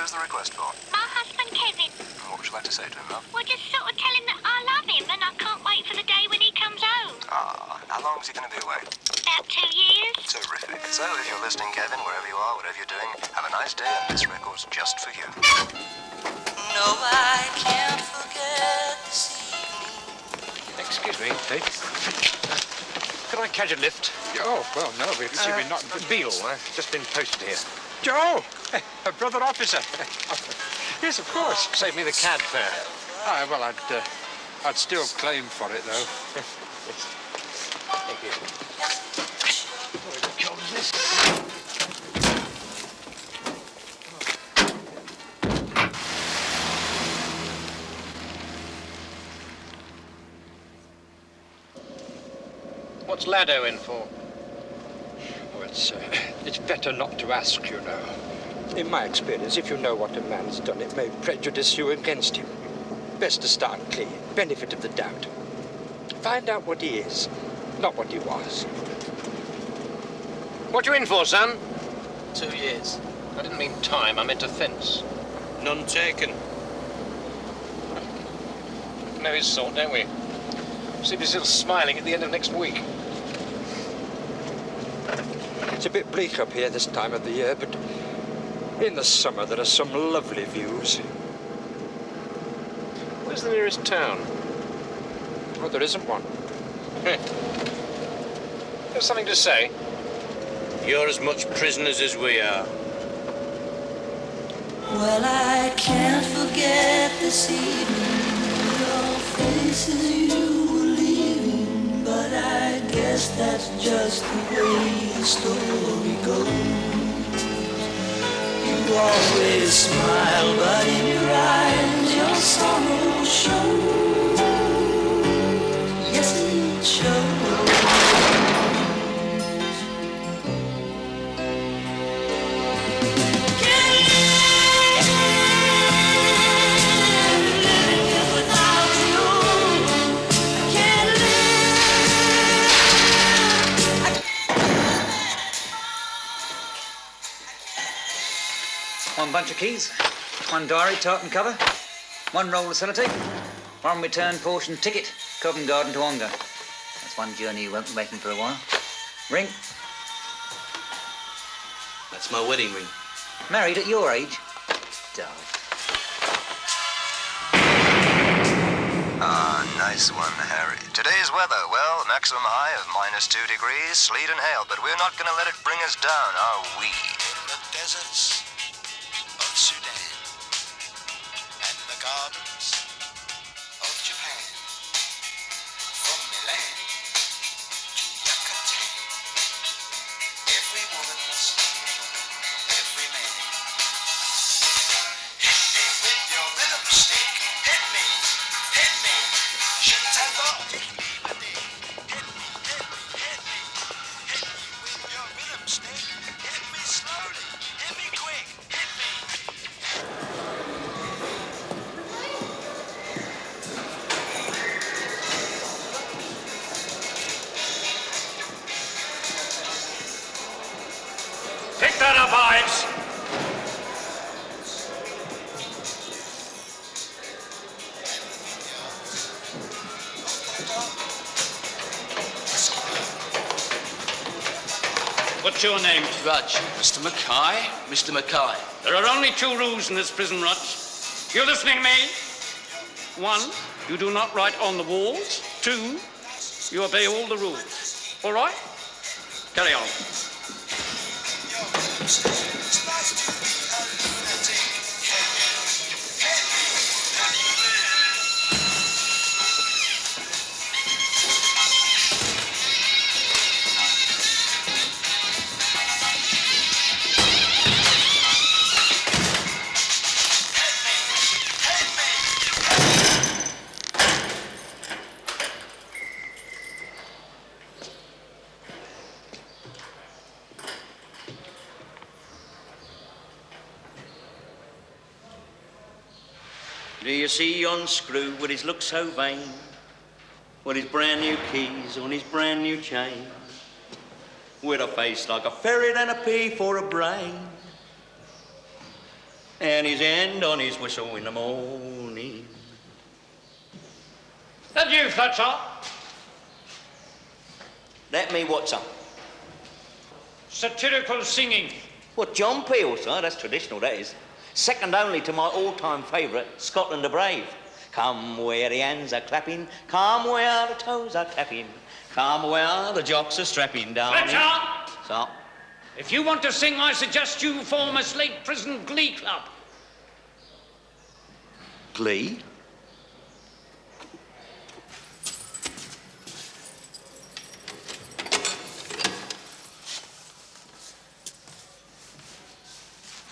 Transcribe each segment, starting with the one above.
Who's the request for? My husband, Kevin. What would you like to say to him, love? Well, just sort of tell him that I love him and I can't wait for the day when he comes home. Ah, how long is he going to be away? About 2 years. Terrific. So, if you're listening, Kevin, wherever you are, whatever you're doing, have a nice day, and this record's just for you. No, I can't forget this evening. Excuse me, Pete. Can I catch a lift? Oh, well, no, we've been not... Beale, just been posted here. Joe! A brother officer. Yes, of course. Save me the cab fare. Ah, well, I'd still claim for it, though. Thank you. What job is this? What's Lado in for? Well, it's better not to ask, you know. In my experience, if you know what a man's done, it may prejudice you against him. Best to start clean. Benefit of the doubt. Find out what he is, not what he was. What you in for, son? 2 years. I didn't mean time, I meant offence. None taken. Know his sort, don't we? See if he's still smiling at the end of next week. It's a bit bleak up here this time of the year, but in the summer there are some lovely views. Where's the nearest town? Oh, there isn't one. There's something to say. You're as much prisoners as we are. Well, I can't forget this evening. Your faces you were leaving, but I guess that's just the way the story goes. You always smile, but in your eyes your sorrow shows. Yes, it shows. One bunch of keys, one diary, tartan cover, one roll of sellotape, one return portion ticket, Covent Garden to Ongar. That's one journey you won't be making for a while. Ring? That's my wedding ring. Married at your age? Dull. Ah, nice one, Harry. Today's weather, well, maximum high of -2 degrees, sleet and hail, but we're not going to let it bring us down, are we? In the deserts of Sudan and the gardens of Japan, from Milan to Yucatan, every woman's every man. Hit me with your rhythm stick. Hit me, shouldn't have got hit me with your rhythm stick. Hit me slowly, hit me quick, hit me. Pick that up, Ives! What's your name? Rudge. Mr. Mackay? Mr. Mackay. There are only 2 rules in this prison, Rudge. You listening to me? 1, you do not write on the walls. 2, you obey all the rules. All right? Carry on. Do you see yon screw with his look so vain, with his brand new keys on his brand new chain, with a face like a ferret and a pea for a brain? and his hand on his whistle in the morning. That you, Fletcher? That me what's up? Satirical singing. What, John Peel, sir? That's traditional, that is. Second only to my all-time favourite, Scotland the Brave. Come where the hands are clapping, come where the toes are tapping, come where the jocks are strapping down. Fletcher! So? If you want to sing, I suggest you form a Slade Prison Glee Club. Glee?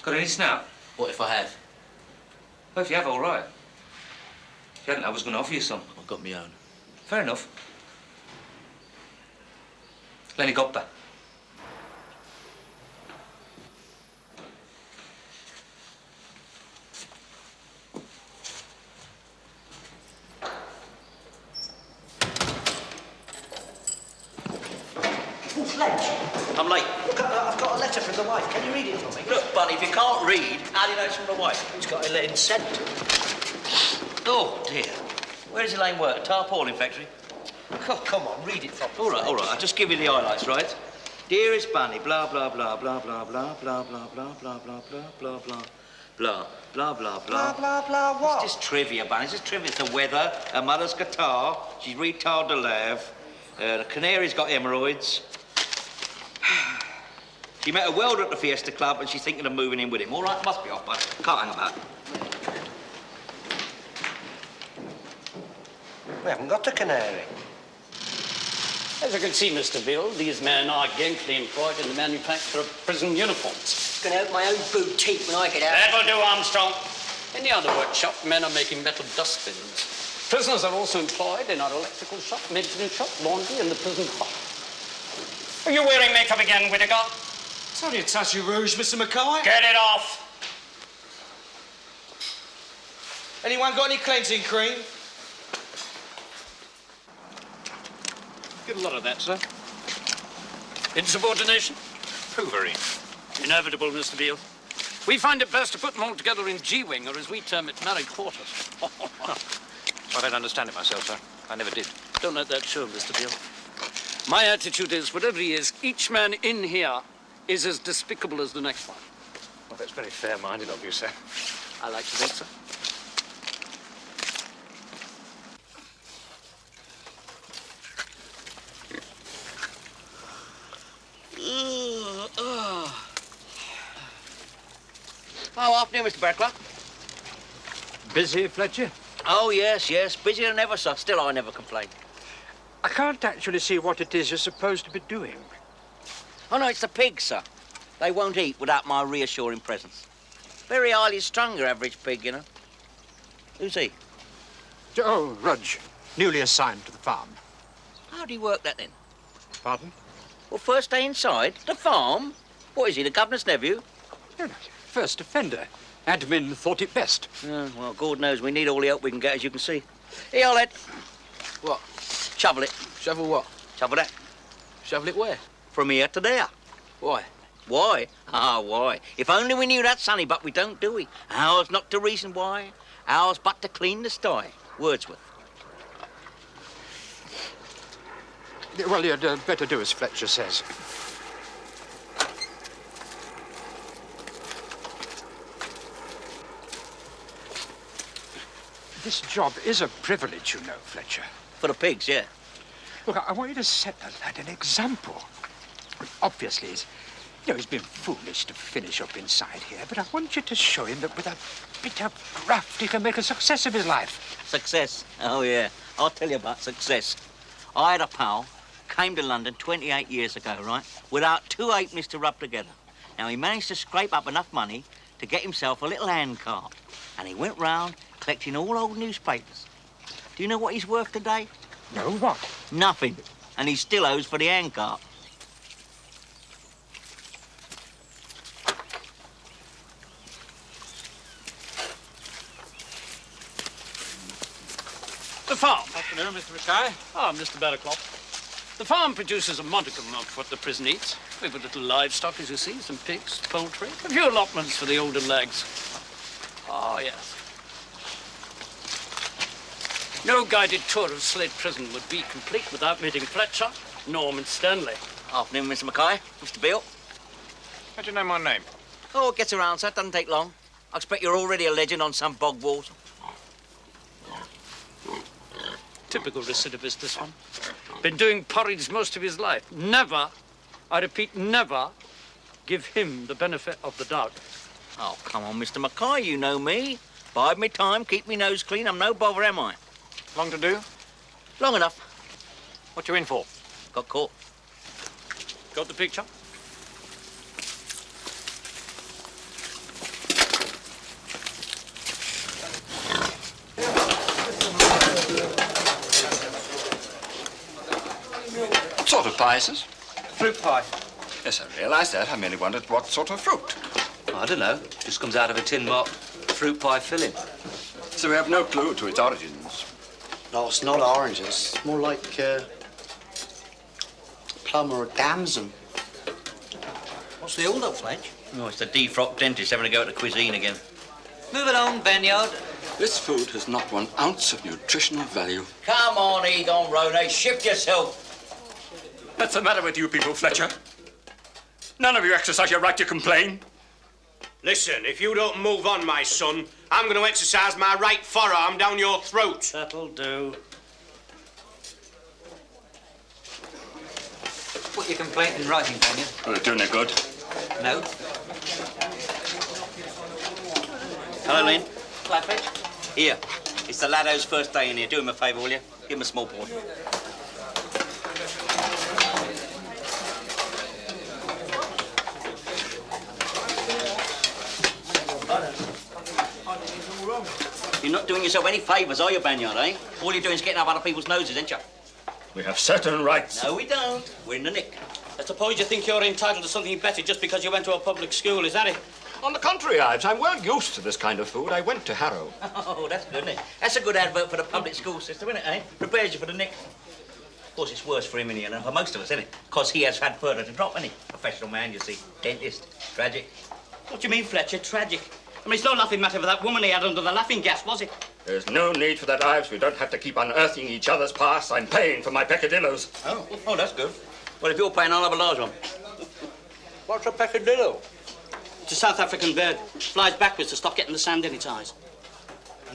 Got any snout? What if I have? Well, if you have, all right. If you hadn't, I was going to offer you some. I've got my own. Fair enough. Lennie got that. Oh, Fletch. I'm late. Look, I've got a letter from the wife. Can you read it for me? Look, Bunny, if you can't read, how do you know it's from the wife? He's got a letter sent. Oh, dear. Where does Elaine work? Tarpaulin factory? Oh, come on, read it for me. All right, all right. I'll just give you the highlights, right? Dearest Bunny, blah, blah, blah, blah, blah, blah, blah, blah, blah, blah, blah, blah, blah, blah, blah, blah, blah, Blah, blah, blah, what? It's just trivia, Bunny. It's just trivia. It's the weather, her mother's guitar, she's retard to laugh, the canary's got hemorrhoids. She met a welder at the Fiesta Club and she's thinking of moving in with him. All right, must be off, but can't hang about. We haven't got a canary. As you can see, Mr. Bill, these men are gainfully employed in the manufacture of prison uniforms. Gonna open my own boutique when I get out. That'll do, Armstrong. In the other workshop, men are making metal dustbins. Prisoners are also employed in our electrical shop, medicine shop, laundry, and the prison hall. Are you wearing makeup again, Whittaker? It's only a touch of rouge, Mr. Mackay. Get it off. Anyone got any cleansing cream? Get a lot of that, sir. Insubordination? Hoovery. Inevitable, Mr. Beale. We find it best to put them all together in G-wing, or as we term it, married quarters. I don't understand it myself, sir. I never did. Don't let that show, Mr. Beale. My attitude is, whatever he is, each man in here is as despicable as the next one. Well, that's very fair-minded of you, sir. I like to think so. Oh, afternoon, Mr. Beckler. Busy, Fletcher? Oh, yes, yes. Busier than ever, sir. Still, I never complain. I can't actually see what it is you're supposed to be doing. Oh, no, it's the pigs, sir. They won't eat without my reassuring presence. Very highly strung, your average pig, you know. Who's he? Oh, Rudge, newly assigned to the farm. How do you work that, then? Pardon? Well, first day inside? The farm? What is he, the governor's nephew? No, no, first offender. Admin thought it best. Oh, well, God knows we need all the help we can get, as you can see. Here, Led. What? Shovel it. Shovel what? Shovel that. Shovel it where? From here to there. Why? Why? Ah, why? If only we knew that, sonny, but we don't, do we? Ours not to reason why, ours but to clean the sty. Wordsworth. Well, you'd better do as Fletcher says. This job is a privilege, you know, Fletcher. For the pigs, yeah. Look, I want you to set the lad an example. Obviously, he's been foolish to finish up inside here, but I want you to show him that with a bit of graft, he can make a success of his life. Success? Oh, yeah. I'll tell you about success. I had a pal, came to London 28 years ago, right, without 2 halfpennies to rub together. Now, he managed to scrape up enough money to get himself a little handcart, and he went round collecting all old newspapers. Do you know what he's worth today? No, what? Nothing. And he still owes for the handcart. The farm. Afternoon, Mr. Mackay. Ah, Mr. Barraclough. The farm produces a modicum of what the prison eats. We have a little livestock, as you see, some pigs, poultry, a few allotments for the older lags. Ah, yes. No guided tour of Slade Prison would be complete without meeting Fletcher, Norman Stanley. Afternoon, Mr. Mackay. Mr. Beale. How do you know my name? Oh, it gets around, sir. Doesn't take long. I expect you're already a legend on some bog walls. Typical recidivist, this one. Been doing porridge most of his life. Never, I repeat, never give him the benefit of the doubt. Oh, come on, Mr. Mackay. You know me. Bide me time, keep me nose clean. I'm no bother, am I? Long to do? Long enough. What you in for? Got caught. Got the picture? What sort of pie is this? Fruit pie. Yes, I realise that. I merely wondered what sort of fruit. I don't know. Just comes out of a tin marked fruit pie filling. So we have no clue to its origins. No, it's not oranges. It's more like plum or a damson. What's the hold-up, Fletch? Oh, it's the defrocked dentist having to go to the cuisine again. Move along, Banyard. This food has not 1 ounce of nutritional value. Come on, Egon Ronnie. Shift yourself. What's the matter with you people, Fletcher? None of you exercise your right to complain. Listen, if you don't move on, my son, I'm going to exercise my right forearm down your throat. That'll do. Put your complaint in writing, Banyard. Will it do any good? No. Hello, Lynn. Flatfish? Here. It's the laddo's first day in here. Do him a favour, will you? Give him a small portion. You're not doing yourself any favours, are you, Banyard, eh? All you're doing is getting up other people's noses, ain't you? We have certain rights. No, we don't. We're in the nick. I suppose you think you're entitled to something better just because you went to a public school, is that it? On the contrary, Ives, I'm well used to this kind of food. I went to Harrow. Oh, that's good, isn't it? That's a good advert for the public school system, isn't it, eh? Prepares you for the nick. Of course, it's worse for him in here than for most of us, isn't it? Because he has had further to drop, isn't he? Professional man, you see. Dentist. Tragic. What do you mean, Fletcher? Tragic? I mean, it's no laughing matter for that woman he had under the laughing gas, was it? There's no need for that, Ives. We don't have to keep unearthing each other's past. I'm paying for my peccadillos. Oh, that's good. Well, if you're paying, I'll have a large one. What's a peccadillo? It's a South African bird. Flies backwards to stop getting the sand in its eyes.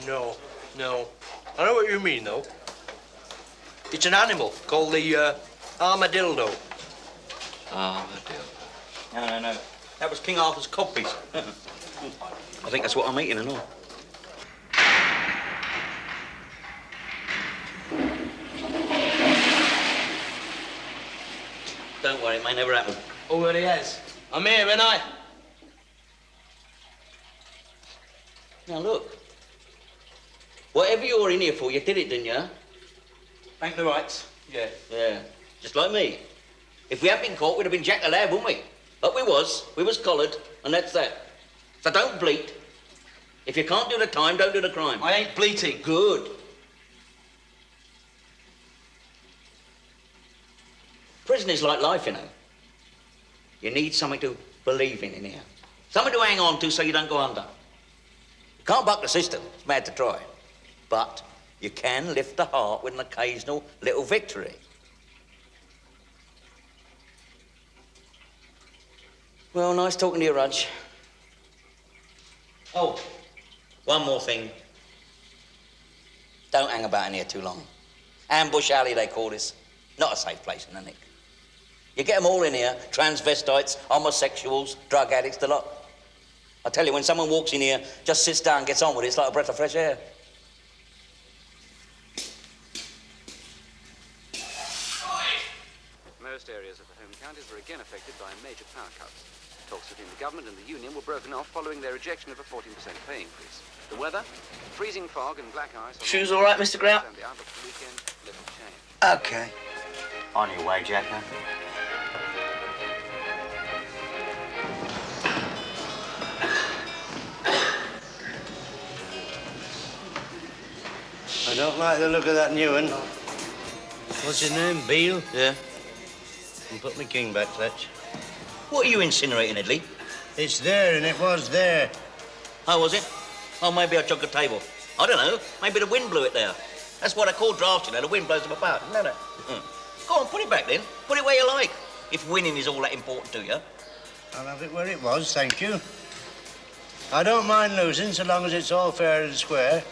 No. I know what you mean, though. It's an animal called the armadillo. Armadillo. No. That was King Arthur's codpiece. I think that's what I'm eating and all. Don't worry, it may never happen. Already has. I'm here, ain't I? Now, look. Whatever you're in here for, you did it, didn't you? Thank the rights. Yeah. Yeah. Just like me. If we hadn't been caught, we'd have been jacked alive, wouldn't we? But we was collared, and that's that. So don't bleat. If you can't do the time, don't do the crime. I ain't bleating. Good. Prison is like life, you know. You need something to believe in here. Something to hang on to so you don't go under. You can't buck the system. It's mad to try. But you can lift the heart with an occasional little victory. Well, nice talking to you, Rudge. Oh, one more thing. Don't hang about in here too long. Ambush Alley, they call this. Not a safe place in the nick. You get them all in here, transvestites, homosexuals, drug addicts, the lot. I tell you, when someone walks in here, just sits down and gets on with it, it's like a breath of fresh air. Most areas of the home counties were again affected by major power cuts. Talks between the government and the union were broken off following their rejection of a 14% pay increase. The weather, freezing fog and black ice. Shoes all right, Mr. Grout? And the outlook for the weekend, little change. Okay. On your way, Jacker. I don't like the look of that new one. What's his name, Beale? Yeah? And put my king back, Fletch. What are you incinerating, Idley? It's there, and it was there. How was it? Oh, maybe I took a table. I don't know. Maybe the wind blew it there. That's what I call drafts, you know. The wind blows them about, isn't it? Go on, put it back then. Put it where you like. If winning is all that important to you. I'll have it where it was, thank you. I don't mind losing so long as it's all fair and square.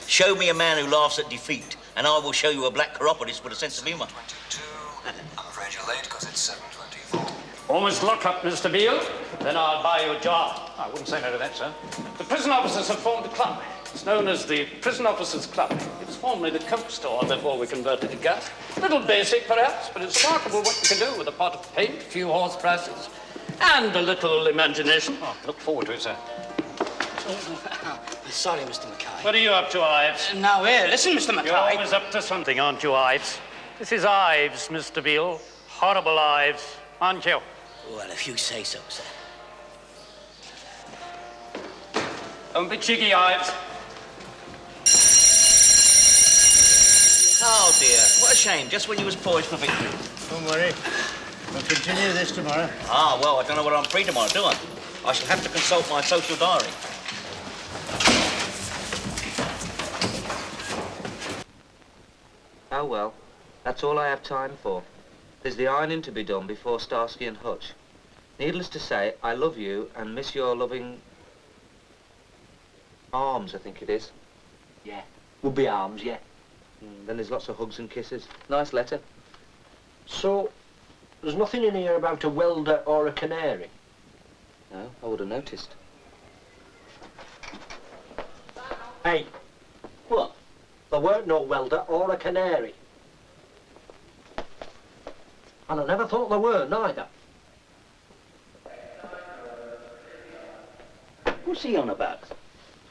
Show me a man who laughs at defeat, and I will show you a black chiropodist with a sense of humour. 22. I'm afraid you're late because it's 7:24. Almost lock up, Mr. Beale. Then I'll buy you a job. I wouldn't say no to that, sir. The prison officers have formed a club. It's known as the Prison Officers Club. It was formerly the Coke store before we converted to gas. A little basic, perhaps, but it's remarkable what you can do with a pot of paint, a few horse prices, and a little imagination. Oh, look forward to it, sir. Sorry, Mr. Mackay. What are you up to, Ives? Now, here, listen, Mr. Mackay. You're always up to something, aren't you, Ives? This is Ives, Mr. Beale. Horrible Ives, aren't you? Well, if you say so, sir. Don't be cheeky, Ives. Oh, dear. What a shame. Just when you was poised for victory. Don't worry. We'll continue this tomorrow. Ah, well, I don't know whether I'm free tomorrow, do I? I shall have to consult my social diary. Oh, well. That's all I have time for. There's the ironing to be done before Starsky and Hutch. Needless to say, I love you and miss your loving... arms, I think it is. Yeah. Would be arms, yeah. Then there's lots of hugs and kisses. Nice letter. So, there's nothing in here about a welder or a canary? No, I would have noticed. Hey. What? There weren't no welder or a canary. And I never thought there were, neither. What's he on about?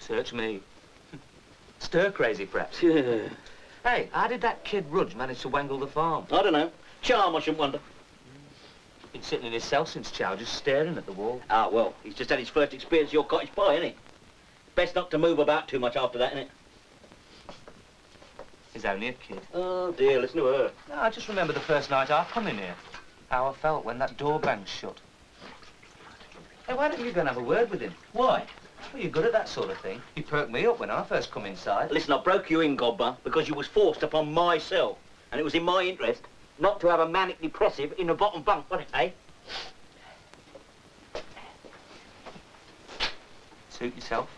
Search me. Stir crazy, perhaps. Yeah. Hey, how did that kid Rudge manage to wangle the farm? I don't know. Charm, I should wonder. Been sitting in his cell since Chow, just staring at the wall. Ah, well, he's just had his first experience of your cottage pie, isn't he? Best not to move about too much after that, innit? He's only a kid. Oh, dear, listen to her. No, I just remember the first night I come in here. How I felt when that door banged shut. Hey, why don't you go and have a word with him? Why? Well, you're good at that sort of thing. You perked me up when I first come inside. Listen, I broke you in, Godber, because you was forced upon my cell. And it was in my interest not to have a manic depressive in the bottom bunk, wasn't it, eh? Suit yourself.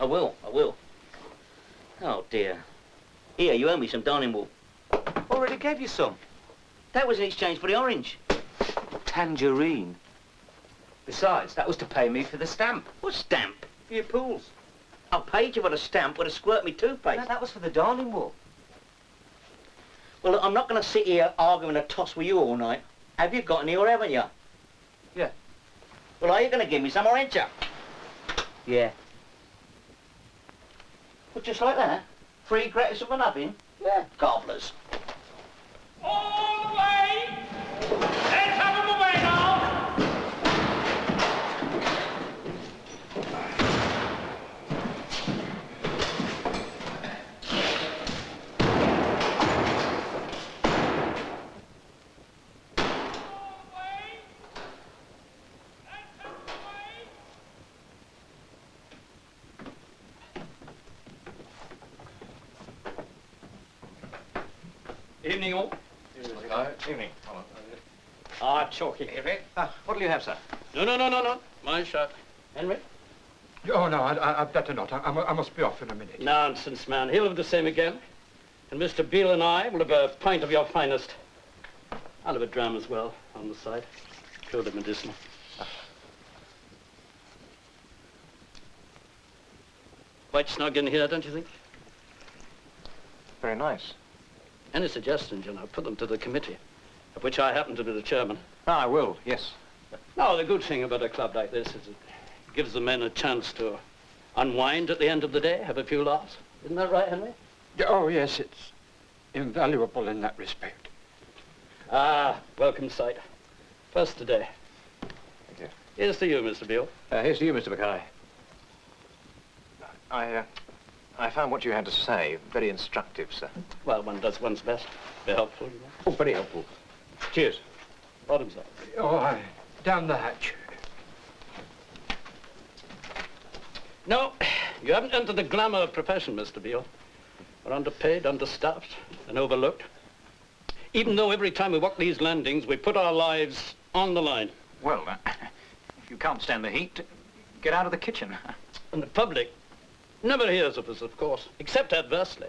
I will. Oh, dear. Here, you owe me some darning wool. Already gave you some. That was in exchange for the orange. Tangerine. Besides, that was to pay me for the stamp. What stamp? For your pools. I paid you for the stamp with a squirt me toothpaste. No, that was for the darning wool. Well, look, I'm not going to sit here arguing a toss with you all night. Have you got any or haven't you? Yeah. Well, are you going to give me some or ain't you? Yeah. Well, just like that? Free gratis for nothing? Yeah. Gobblers. All the way! Let's have them away now! Evening, all. Evening. Ah, chalky. What'll you have, sir? No. My shot. Henry? Oh, no, I'd better not. I must be off in a minute. Nonsense, man. He'll have the same again. And Mr. Beale and I will have a pint of your finest. I'll have a dram as well on the side. Purely medicinal. Quite snug in here, don't you think? Very nice. Any suggestions, you know, put them to the committee, of which I happen to be the chairman. I will, yes. No, the good thing about a club like this is it gives the men a chance to unwind at the end of the day, have a few laughs. Isn't that right, Henry? Oh, yes, it's invaluable in that respect. Ah, welcome sight. First today. Thank you. Here's to you, Mr. Beale. Here's to you, Mr. Mackay. I found what you had to say very instructive, sir. Well, one does one's best. Very helpful, you know. Oh, very helpful. Cheers. Bottoms up. Oh, down the hatch. No, You haven't entered the glamour of profession, Mr. Beale. We're underpaid, understaffed, and overlooked. Even though every time we walk these landings, we put our lives on the line. Well, if you can't stand the heat, get out of the kitchen. And the public never hears of us, of course, except adversely.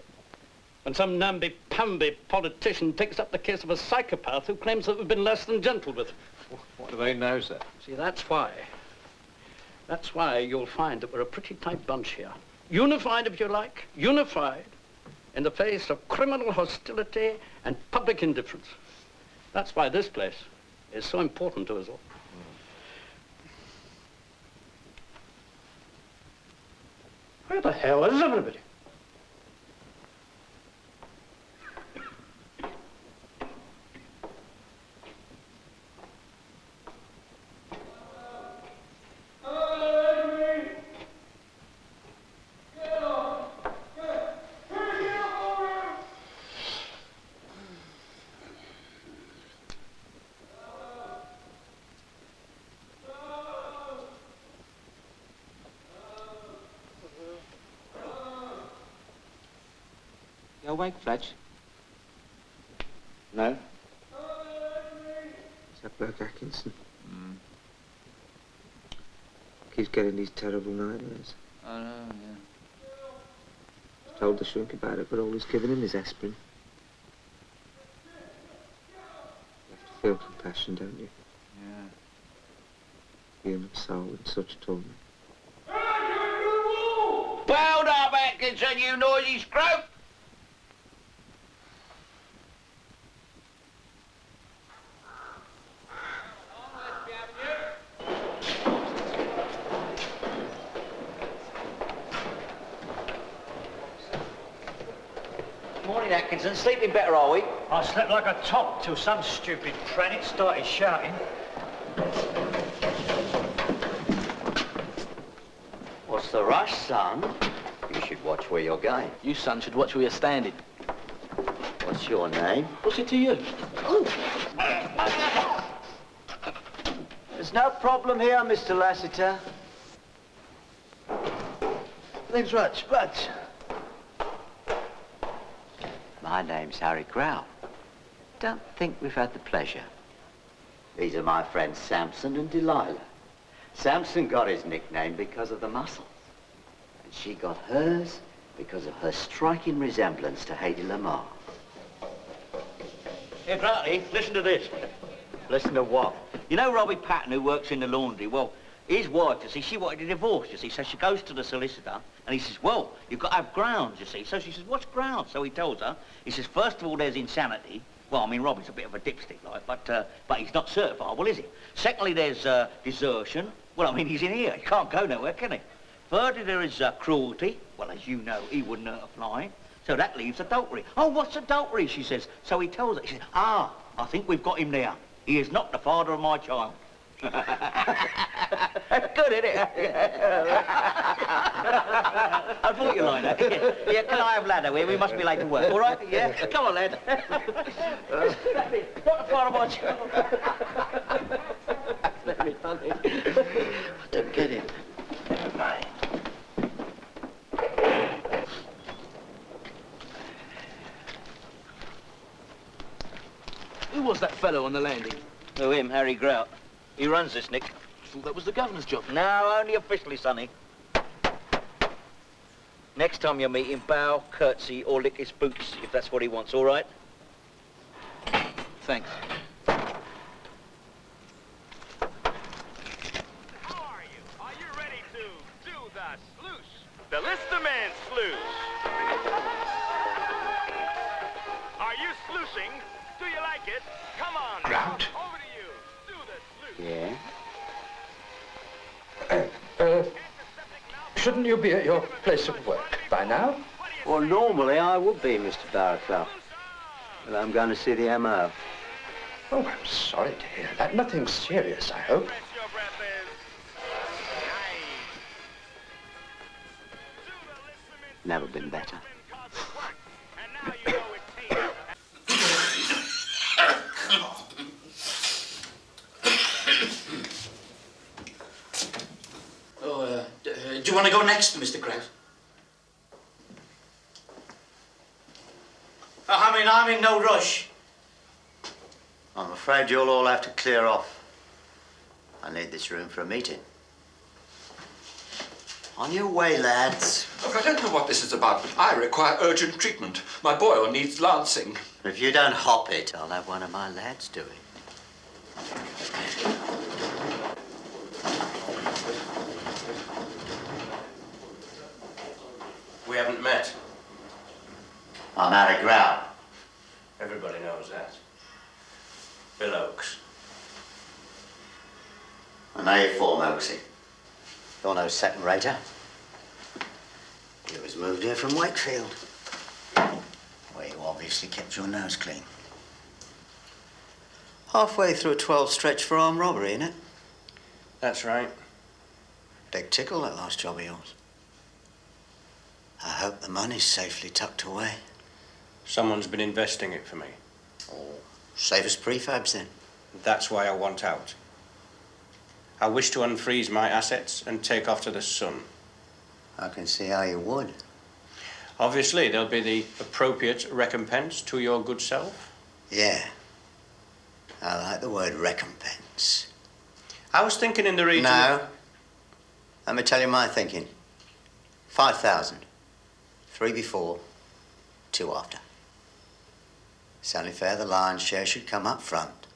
When some namby-pamby politician takes up the case of a psychopath who claims that we've been less than gentle with him. What do they know, sir? See, that's why. That's why you'll find that we're a pretty tight bunch here. Unified, if you like, unified in the face of criminal hostility and public indifference. That's why this place is so important to us all. Where the hell is everybody? You awake, Fletch? No? It's that bloke Atkinson. Keeps getting these terrible nightmares. Oh, no, yeah. He's told the shrink about it, but all he's given him is aspirin. You have to feel compassion, don't you? Yeah. Human soul in such torment. Bound up, Atkinson, you noisy scrope! Morning, Atkinson. Sleeping better, are we? I slept like a top till some stupid pranit started shouting. What's the rush, son? You should watch where you're going. You, son, should watch where you're standing. What's your name? What's it to you? There's no problem here, Mr. Lassiter. Name's Rudge. Rudge. My name's Harry Grout. Don't think we've had the pleasure. These are my friends Samson and Delilah. Samson got his nickname because of the muscles. And she got hers because of her striking resemblance to Hedy Lamarr. Here, Grouty, listen to this. Listen to what? You know Robbie Patton, who works in the laundry? Well, his wife, you see, she wanted a divorce, you see, so she goes to the solicitor, and he says, well, you've got to have grounds, you see. So she says, what's grounds? So he tells her, he says, first of all, there's insanity. Well, I mean, Robbie's a bit of a dipstick, like, but he's not certifiable, is he? Secondly, there's desertion. Well, I mean, he's in here. He can't go nowhere, can he? Thirdly, there is cruelty. Well, as you know, he wouldn't hurt a fly. So that leaves adultery. Oh, what's adultery, she says. So he tells her, he says, I think we've got him there. He is not the father of my child. That's good, isn't it? I thought you liked that. Yeah, can I have ladder here? We must be late to work. All right? Yeah? Come on, lad. Not the father of my child. That's very funny. I don't get it. Never mind. Who was that fellow on the landing? Oh, him, Harry Grout. He runs this, Nick. I thought that was the governor's job. No, only officially, sonny. Next time you meet him, bow, curtsy, or lick his boots, if that's what he wants, all right? Thanks. How are you? Are you ready to do the sluice? The Listerman sluice. Are you sluicing? Do you like it? Come on. Grout? Over to you. Do the sluice. Yeah? Shouldn't you be at your place of work by now? Well, normally I would be, Mr. Barraclough. But I'm going to see the M.O. Oh, I'm sorry to hear that. Nothing serious, I hope. Never been better. Do you want to go next, Mr. Grout? mean, I'm in no rush. I'm afraid you'll all have to clear off. I need this room for a meeting. On your way, lads. Look, I don't know what this is about, but I require urgent treatment. My boil needs lancing. If you don't hop it, I'll have one of my lads do it. We haven't met. I'm out of ground. Everybody knows that. Bill Oakes. I know you're form, Oaksy. You're no second-rater. You was moved here from Wakefield, where you obviously kept your nose clean. Halfway through a 12 stretch for armed robbery, innit? That's right. Big tickle, that last job of yours. I hope the money's safely tucked away. Someone's been investing it for me. Oh, save us prefabs then. That's why I want out. I wish to unfreeze my assets and take off to the sun. I can see how you would. Obviously, there'll be the appropriate recompense to your good self. Yeah. I like the word recompense. I was thinking in the region... No. Let me tell you my thinking. 5,000. 3 before, 2 after. It's only fair the lion's share should come up front.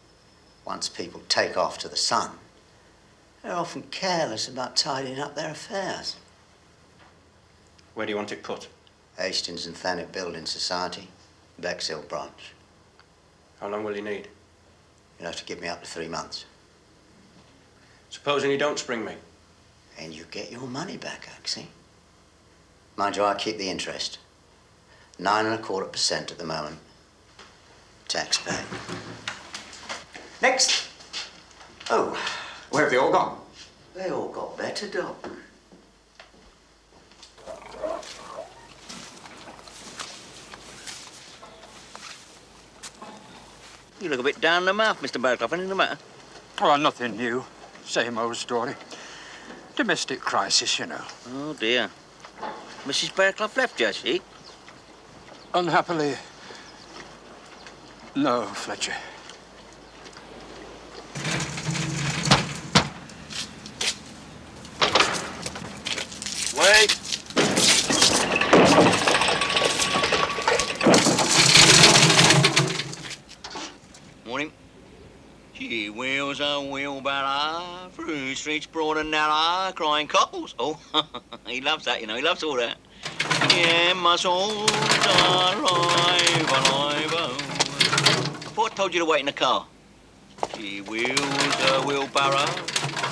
Once people take off to the sun, they're often careless about tidying up their affairs. Where do you want it put? Hastings and Thanet Building Society, Beckinsale branch. How long will you need? You'll have to give me up to 3 months. Supposing you don't spring me? And you get your money back, Oaksy. Mind you, I keep the interest. 9.25% at the moment. Tax paid. Next. Oh, where have they all gone? They all got better, Doc. You look a bit down in the mouth, Mr. Barclough. Anything the matter? Oh, nothing new. Same old story. Domestic crisis, you know. Oh, dear. Mrs. Barclough left you, has she? Unhappily, no, Fletcher. Wait! Morning. She wheels a wheelbarrow through streets broad and narrow, crying cockles. Oh, he loves that, you know. He loves all that. Yeah, my soul's alive, alive, oh. I thought I told you to wait in the car. She wheels a wheelbarrow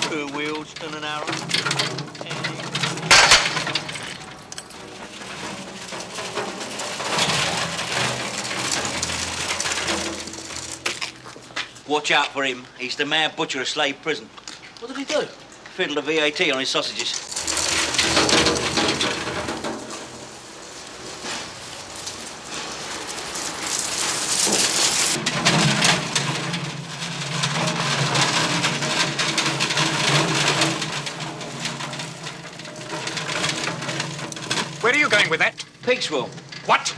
through Wheelston and Arrow. Watch out for him. He's the mad butcher of Slade prison. What did he do? Fiddle the VAT on his sausages. Where are you going with that? Pig swill. What?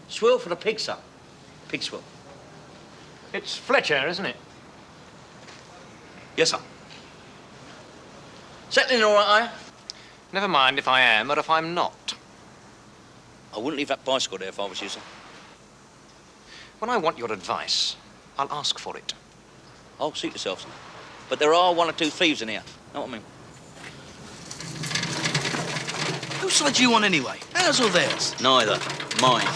Swill for the pig, son. Pig swill. It's Fletcher, isn't it? Yes, sir. Settling all right, are you? Never mind if I am or if I'm not. I wouldn't leave that bicycle there if I was you, sir. When I want your advice, I'll ask for it. Oh, suit yourself, sir. But there are 1 or 2 thieves in here. Know what I mean? Whose side do you want anyway? Ours or theirs? Neither. Mine.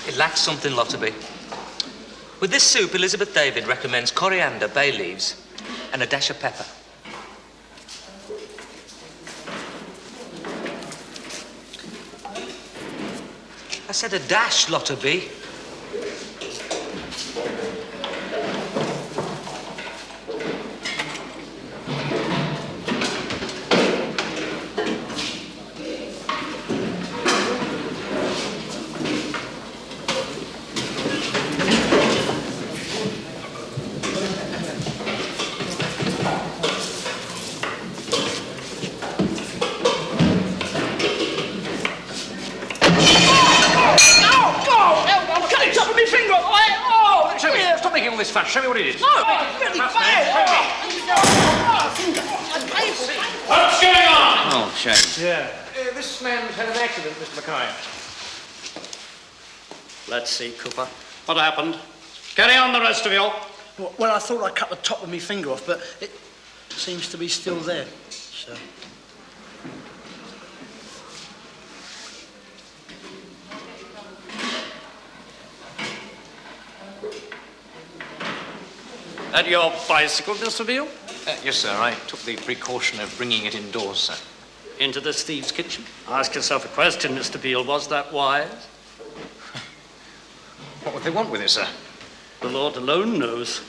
It lacks something, Lotterby. With this soup, Elizabeth David recommends coriander, bay leaves, and a dash of pepper. I said a dash, Lotterby. this flash. Show me what it is. No! Really bad! What's going on? Oh, shame. Yeah. This man's had an accident, Mr. Mackay. Let's see, Cooper. What happened? Carry on, the rest of you. Well, I thought I cut the top of my finger off, but it seems to be still there. So. That your bicycle, Mr. Beale? Yes, sir. I took the precaution of bringing it indoors, sir. Into this thieves' kitchen? Ask yourself a question, Mr. Beale. Was that wise? What would they want with it, sir? The Lord alone knows.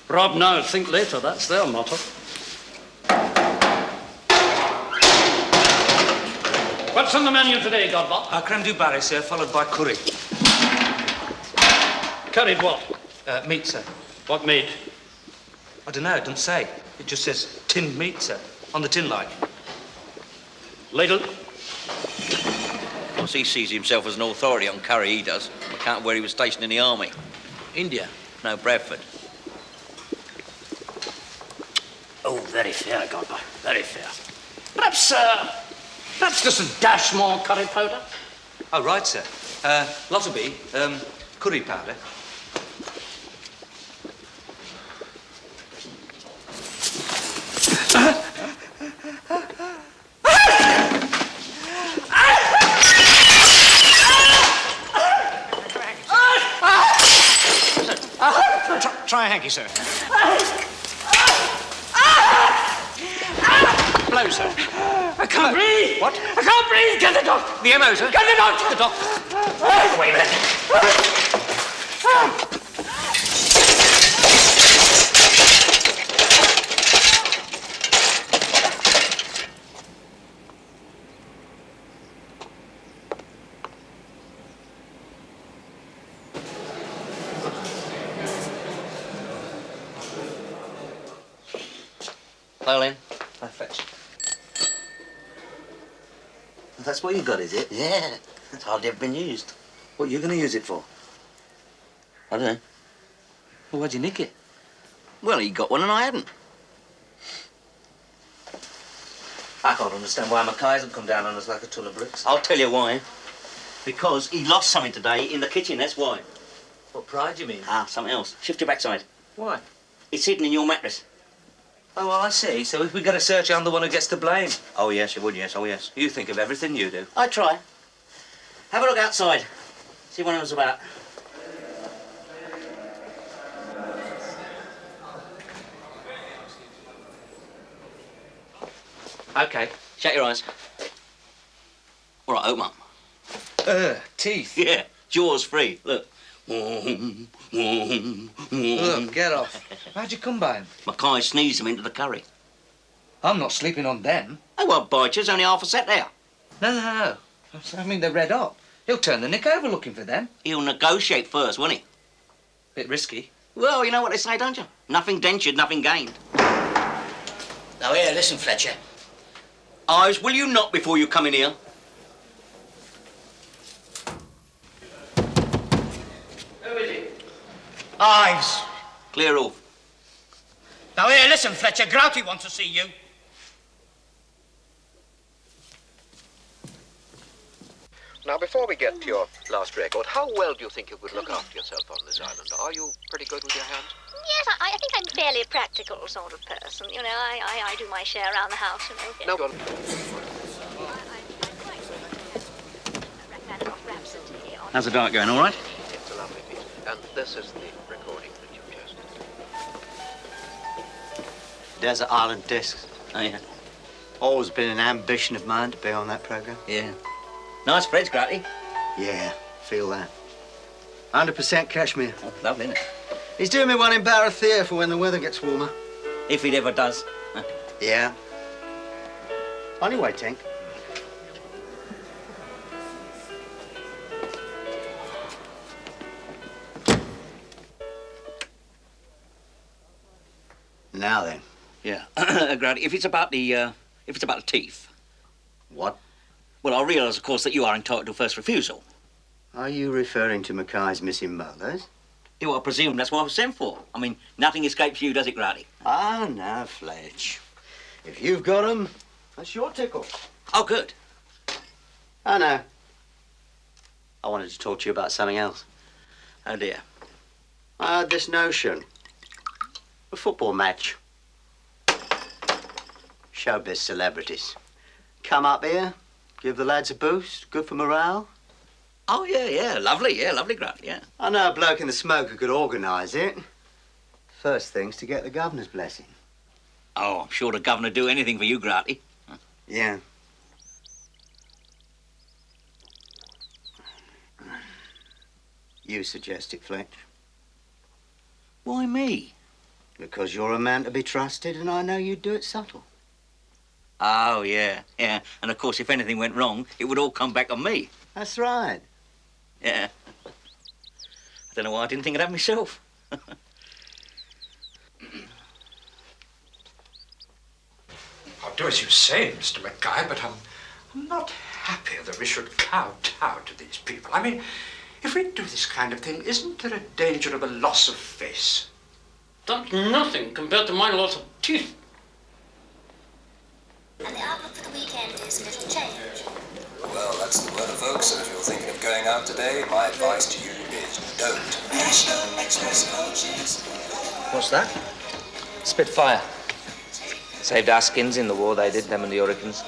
Rob now, think later. That's their motto. What's on the menu today, Godbob? Creme du barry, sir, followed by curry. Curried what? Meat, sir. What meat? I don't know, it doesn't say. It just says tinned meat, sir, on the tin like. Ladle? Well, he sees himself as an authority on curry, he does. On account of where he was stationed in the army. India? No, Bradford. Oh, very fair, Godboy. Very fair. Perhaps just a dash more curry powder? Oh, right, sir. Lotterby, curry powder. Try a hanky, sir. Blow, sir. I can't breathe. What? I can't breathe. Get the doctor. The MO, sir. Get the doctor. The doctor. Wait a minute. Well, then. Hi, Fletcher. That's what you got, is it? Yeah, it's hardly ever been used. What are you going to use it for? I don't know. Well, why'd you nick it? Well, he got one and I hadn't. I can't understand why Mackay hasn't come down on us like a ton of bricks. I'll tell you why. Because he lost something today in the kitchen, that's why. What pride, you mean? Ah, something else. Shift your backside. Why? It's hidden in your mattress. Oh, well, I see. So if we get a search, I'm the one who gets the blame. Oh, yes, you would, yes, oh, yes. You think of everything you do. I try. Have a look outside. See what anyone's about. OK. Shut your eyes. All right, open up. Teeth. Yeah, jaws free. Look. Look, get off. How'd you come by them? Mackay sneezed them into the curry. I'm not sleeping on them. They won't bite you, there's only half a set there. No. I mean, they're red hot. He'll turn the nick over looking for them. He'll negotiate first, won't he? Bit risky. Well, you know what they say, don't you? Nothing dentured, nothing gained. Now, here, listen, Fletcher. Ives, will you knock before you come in here? Who is it? Ives. Clear off. Now, here, listen, Fletcher. Grouty wants to see you. Now, before we get to your last record, how well do you think you could look after yourself on this island? Are you pretty good with your hands? Yes, I think I'm fairly a practical sort of person. You know, I do my share around the house, you know. No. How's the diet going, all right? It's a lovely piece. And this is the recording that you chose. Desert Island Discs. Oh, yeah. Always been an ambition of mine to be on that programme. Yeah. Nice spreads, Grouty. Yeah, feel that. 100% cashmere. Oh, lovely, isn't it? He's doing me one in Barra Theatre for when the weather gets warmer. If it ever does. Yeah. Anyway, Tink. Now then. Yeah. Grouty, if it's about the teeth. What? Well, I realise, of course, that you are entitled to first refusal. Are you referring to Mackay's missing molars? Yeah, well, I presume that's what I was sent for. I mean, nothing escapes you, does it, Grouty? Ah, no, Fletch. If you've got 'em, that's your tickle. Oh, good. Oh, no. I wanted to talk to you about something else. Oh, dear. I had this notion. A football match. Showbiz celebrities. Come up here, give the lads a boost, good for morale. Oh, yeah, lovely, Grouty, yeah. I know a bloke in the smoke who could organise it. First thing's to get the governor's blessing. Oh, I'm sure the governor would do anything for you, Grouty. Yeah. You suggest it, Fletch. Why me? Because you're a man to be trusted, and I know you'd do it subtle. Oh, yeah. And of course, if anything went wrong, it would all come back on me. That's right. Yeah. I don't know why I didn't think of that myself. I'll do as you say, Mr. Mackay, but I'm not happy that we should kowtow to these people. I mean, if we do this kind of thing, isn't there a danger of a loss of face? That's nothing compared to my loss of teeth. And the outlook for the weekend is little change. Well, that's the word of folks, so if you're thinking of going out today, my advice to you is don't. National Express coaches. What's that? Spitfire. Saved our skins in the war, they did, them and the Hurricanes.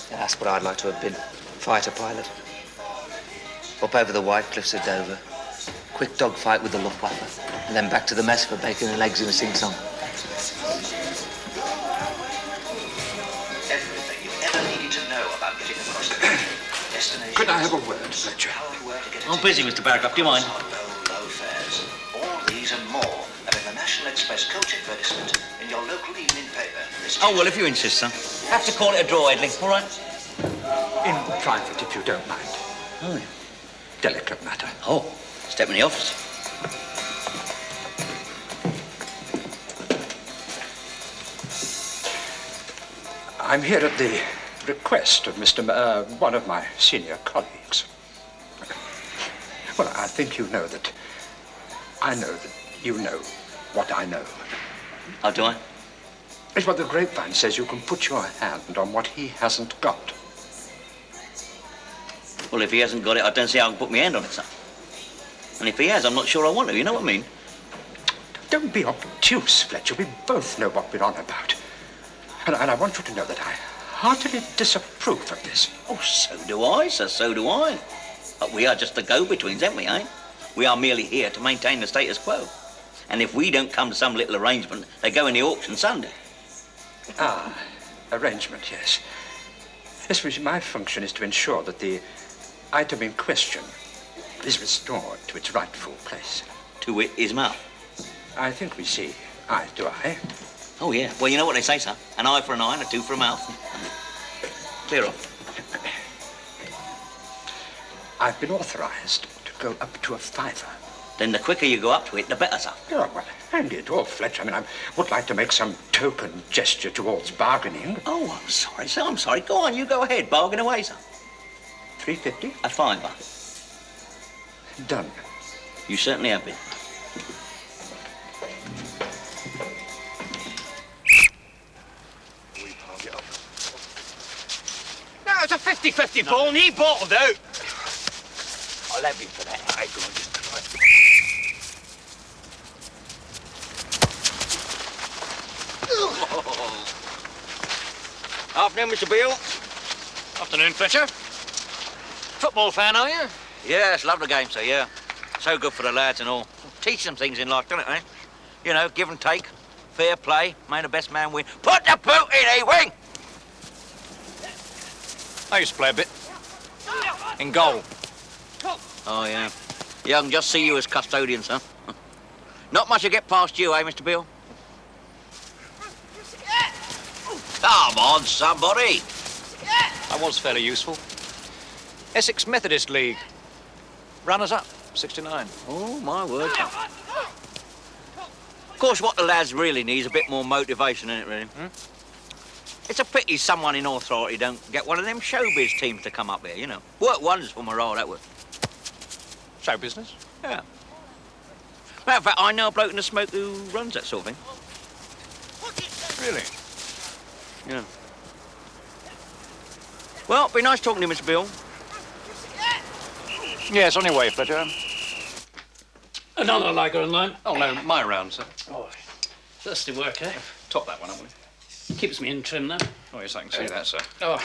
Yeah, that's what I'd like to have been. Fighter pilot. Up over the White Cliffs of Dover. Quick dogfight with the Luftwaffe. And then back to the mess for bacon and eggs in a sing-song. Everything you ever needed to know about getting across the destination. Could I have a word, Fletcher? I'm busy, Mr. Barraclough. Do you mind? Low fares. All these and more are in the National Express coach advertisement in your local evening paper. Oh, well, if you insist, son. Have to call it a draw, Edley, all right? In private, if you don't mind. Oh, yeah. Delicate matter. Oh, step in the office. I'm here at the request of one of my senior colleagues. Well, I think you know that I know that you know what I know. Oh, do I? It's what the grapevine says. You can put your hand on what he hasn't got. Well, if he hasn't got it, I don't see how I can put my hand on it, son. And if he has, I'm not sure I want to, you know what I mean? Don't be obtuse, Fletcher. We both know what we're on about. And I want you to know that I heartily disapprove of this. Oh, so do I, sir, so do I. But we are just the go-betweens, aren't we, eh? We are merely here to maintain the status quo. And if we don't come to some little arrangement, they go in the auction Sunday. Ah, arrangement, yes. Yes, my function is to ensure that the item in question is restored to its rightful place. To wit, his mouth. I think we see eye to eye. Oh, yeah. Well, you know what they say, sir. An eye for an eye and a tooth for a mouth. Clear off. I've been authorized to go up to a fiver. Then the quicker you go up to it, the better, sir. Oh, well, hang it all, Fletcher. I mean, I would like to make some token gesture towards bargaining. Oh, I'm sorry, sir. I'm sorry. Go on, you go ahead. Bargain away, sir. $3.50? A fiver. Done. You certainly have been. No, it's a 50-50 ball, and he bottled out. I'll have you for that. I go on, just try. Afternoon, Mr. Beale. Afternoon, Fletcher. Football fan, are you? Yes, love the game, sir, yeah. So good for the lads and all. Teach them things in life, doesn't it, eh? You know, give and take, fair play, may the best man win. Put the boot in, wing! I used to play a bit. In goal. Oh, yeah. Yeah, I can just see you as custodian, sir. Not much to get past you, eh, Mr. Beale? Come on, somebody! I was fairly useful. Essex Methodist League. Runners-up, 69. Oh, my word. Of course, what the lads really need is a bit more motivation, isn't it, really? It's a pity someone in authority don't get one of them showbiz teams to come up here, you know. Work wonders for morale, that would. Show business? Yeah. Matter of fact, I know a bloke in the smoke who runs that sort of thing. Really? Yeah. Well, be nice talking to you, Mr. Bill. Yes, on your way, Fletcher. Another lager in line. Oh, no, my round, sir. Oh, thirsty work, eh? Top that one, haven't we? Keeps me in trim, though. Oh, yes, I can see that, sir. Oh.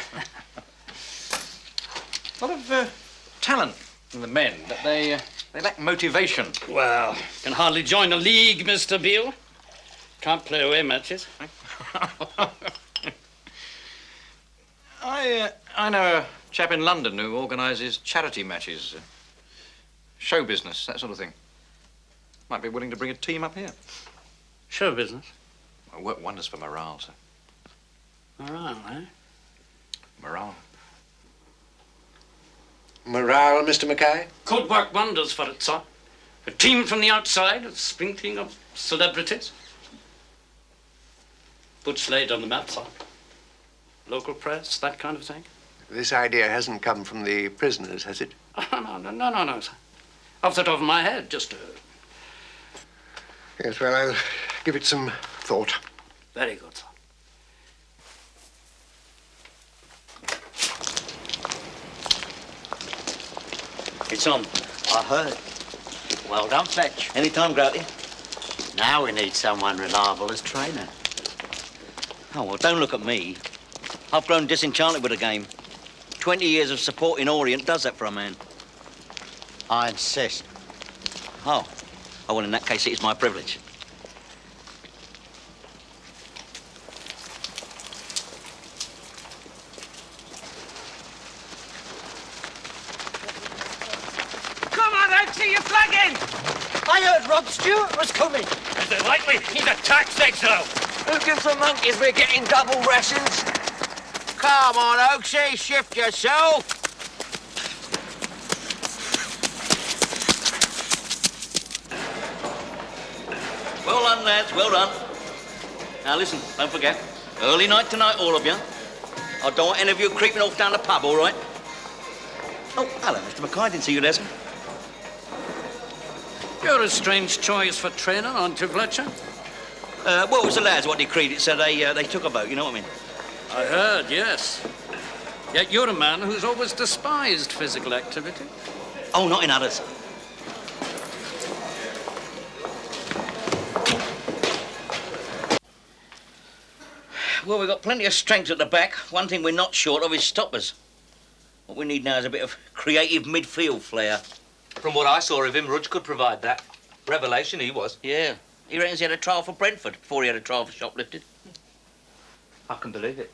A lot of talent in the men, but they lack motivation. Well, can hardly join a league, Mr. Beale. Can't play away matches. I know a chap in London who organises charity matches, show business, that sort of thing. Might be willing to bring a team up here. Show business? Well, work wonders for morale, sir. Morale, eh? Morale. Morale, Mr. Mackay? Could work wonders for it, sir. A team from the outside, a sprinkling of celebrities. Put Slade on the map, sir. Local press, that kind of thing. This idea hasn't come from the prisoners, has it? No, sir. Off the top of my head, just Yes, well, I'll give it some thought. Very good, sir. It's on. I heard. Well done, Fletch. Anytime, Grouty. Now we need someone reliable as trainer. Oh, well, don't look at me. I've grown disenchanted with the game. 20 years of support in Orient does that for a man. I insist. Oh, well, in that case, it is my privilege. Come on, Oaksy, you're flagging! I heard Rob Stewart was coming. Is it likely? He's a tax exile. Who gives the monkeys we're getting double rations? Come on, Oaksy, shift yourself. Well done, lads, well done. Now, listen, don't forget, early night tonight, all of you. I don't want any of you creeping off down the pub, all right? Oh, hello, Mr. Mackay, didn't see you there, sir. You're a strange choice for trainer, aren't you, Fletcher? Well, it was the lads what decreed it, so they took a vote, you know what I mean? I heard, yes. Yet you're a man who's always despised physical activity. Oh, not in others. Well, we've got plenty of strength at the back. One thing we're not short of is stoppers. What we need now is a bit of creative midfield flair. From what I saw of him, Rudge could provide that. Revelation he was. Yeah. He reckons he had a trial for Brentford before he had a trial for shoplifting. I can believe it.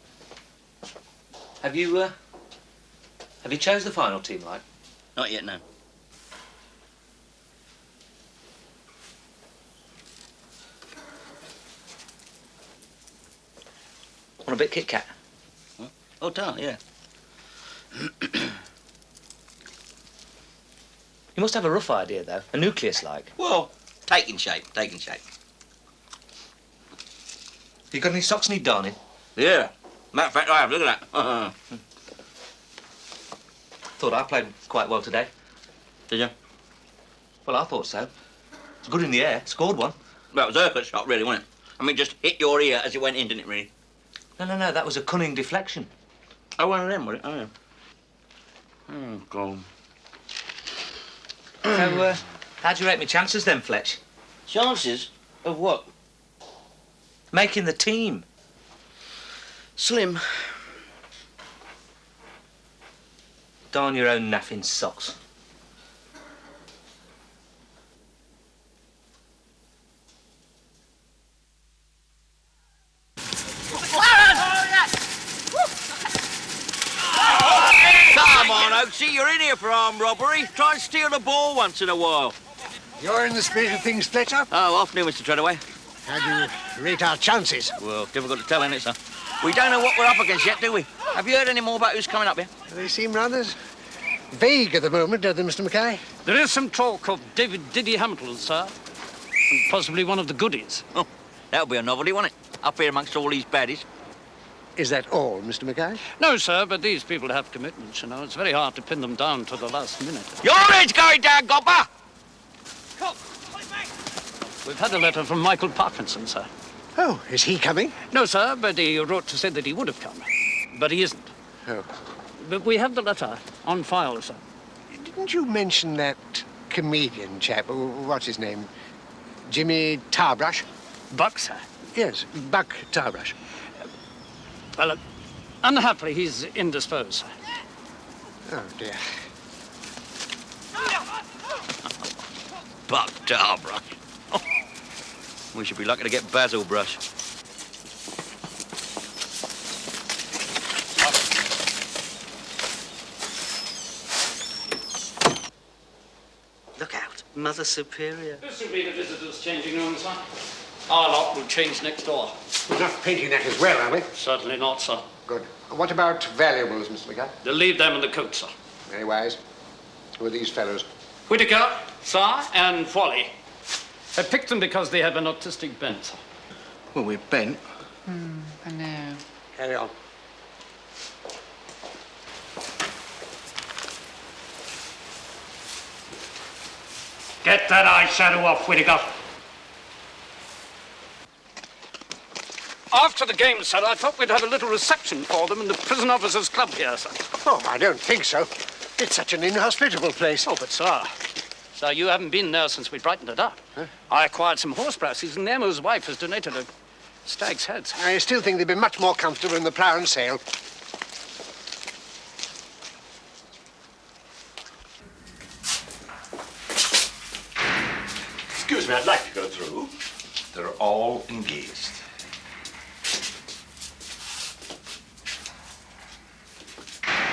Have you chose the final team, like? Not yet, no. Want a bit Kit Kat? Huh? Oh, tar, yeah. You must have a rough idea, though. A nucleus, like. Well, taking shape. You got any socks need darning? Yeah. Matter of fact, I have. Look at that. Thought I played quite well today. Did you? Well, I thought so. It's good in the air. Scored one. Well, it was Urquhart's shot, really, wasn't it? I mean, just hit your ear as it went in, didn't it, really? No. That was a cunning deflection. Oh, one of them, was it? Oh, yeah. Oh, God. So, how do you rate my chances then, Fletch? Chances? Of what? Making the team. Slim. Darn your own naffing socks. Come on, Oaksy, you're in here for armed robbery. Try and steal the ball once in a while. You're in the spirit of things, Fletcher? Oh, afternoon, Mr. Treadaway. How do you rate our chances? Well, difficult to tell, ain't it, sir? We don't know what we're up against yet, do we? Have you heard any more about who's coming up here? They seem rather vague at the moment, don't they, Mr. Mackay? There is some talk of David Diddy Hamilton, sir. And possibly one of the goodies. Oh, that would be a novelty, wouldn't it? Up here amongst all these baddies. Is that all, Mr. Mackay? No, sir, but these people have commitments, you know. It's very hard to pin them down to the last minute. Your head's going down, Gopper! Come, put it back! We've had a letter from Michael Parkinson, sir. Oh, is he coming? No, sir, but he wrote to say that he would have come. But he isn't. Oh. But we have the letter on file, sir. Didn't you mention that comedian chap? What's his name? Jimmy Tarbrush? Buck, sir? Yes, Buck Tarbrush. Well, unhappily, he's indisposed, sir. Oh, dear. Buck Tarbrush. Oh. We should be lucky to get Basil Brush. Look out, Mother Superior. This will be the visitors' changing room, sir. Our lot will change next door. We're not painting that as well, are we? Certainly not, sir. Good. What about valuables, Mr. Mackay? They'll leave them in the coat, sir. Very wise. Who are these fellows? Whitaker, sir, and Wally. I picked them because they have an autistic bent, sir. Well, we're bent. I know. Carry on. Get that eyeshadow off, Whitaker. After the game, sir, I thought we'd have a little reception for them in the Prison Officers' Club here, sir. Oh, I don't think so. It's such an inhospitable place. Oh, but, sir, you haven't been there since we brightened it up. Huh? I acquired some horse brassies, and Nemo's wife has donated a stag's head. I still think they'd be much more comfortable in the plough and sale. Excuse me, I'd like to go through. They're all engaged.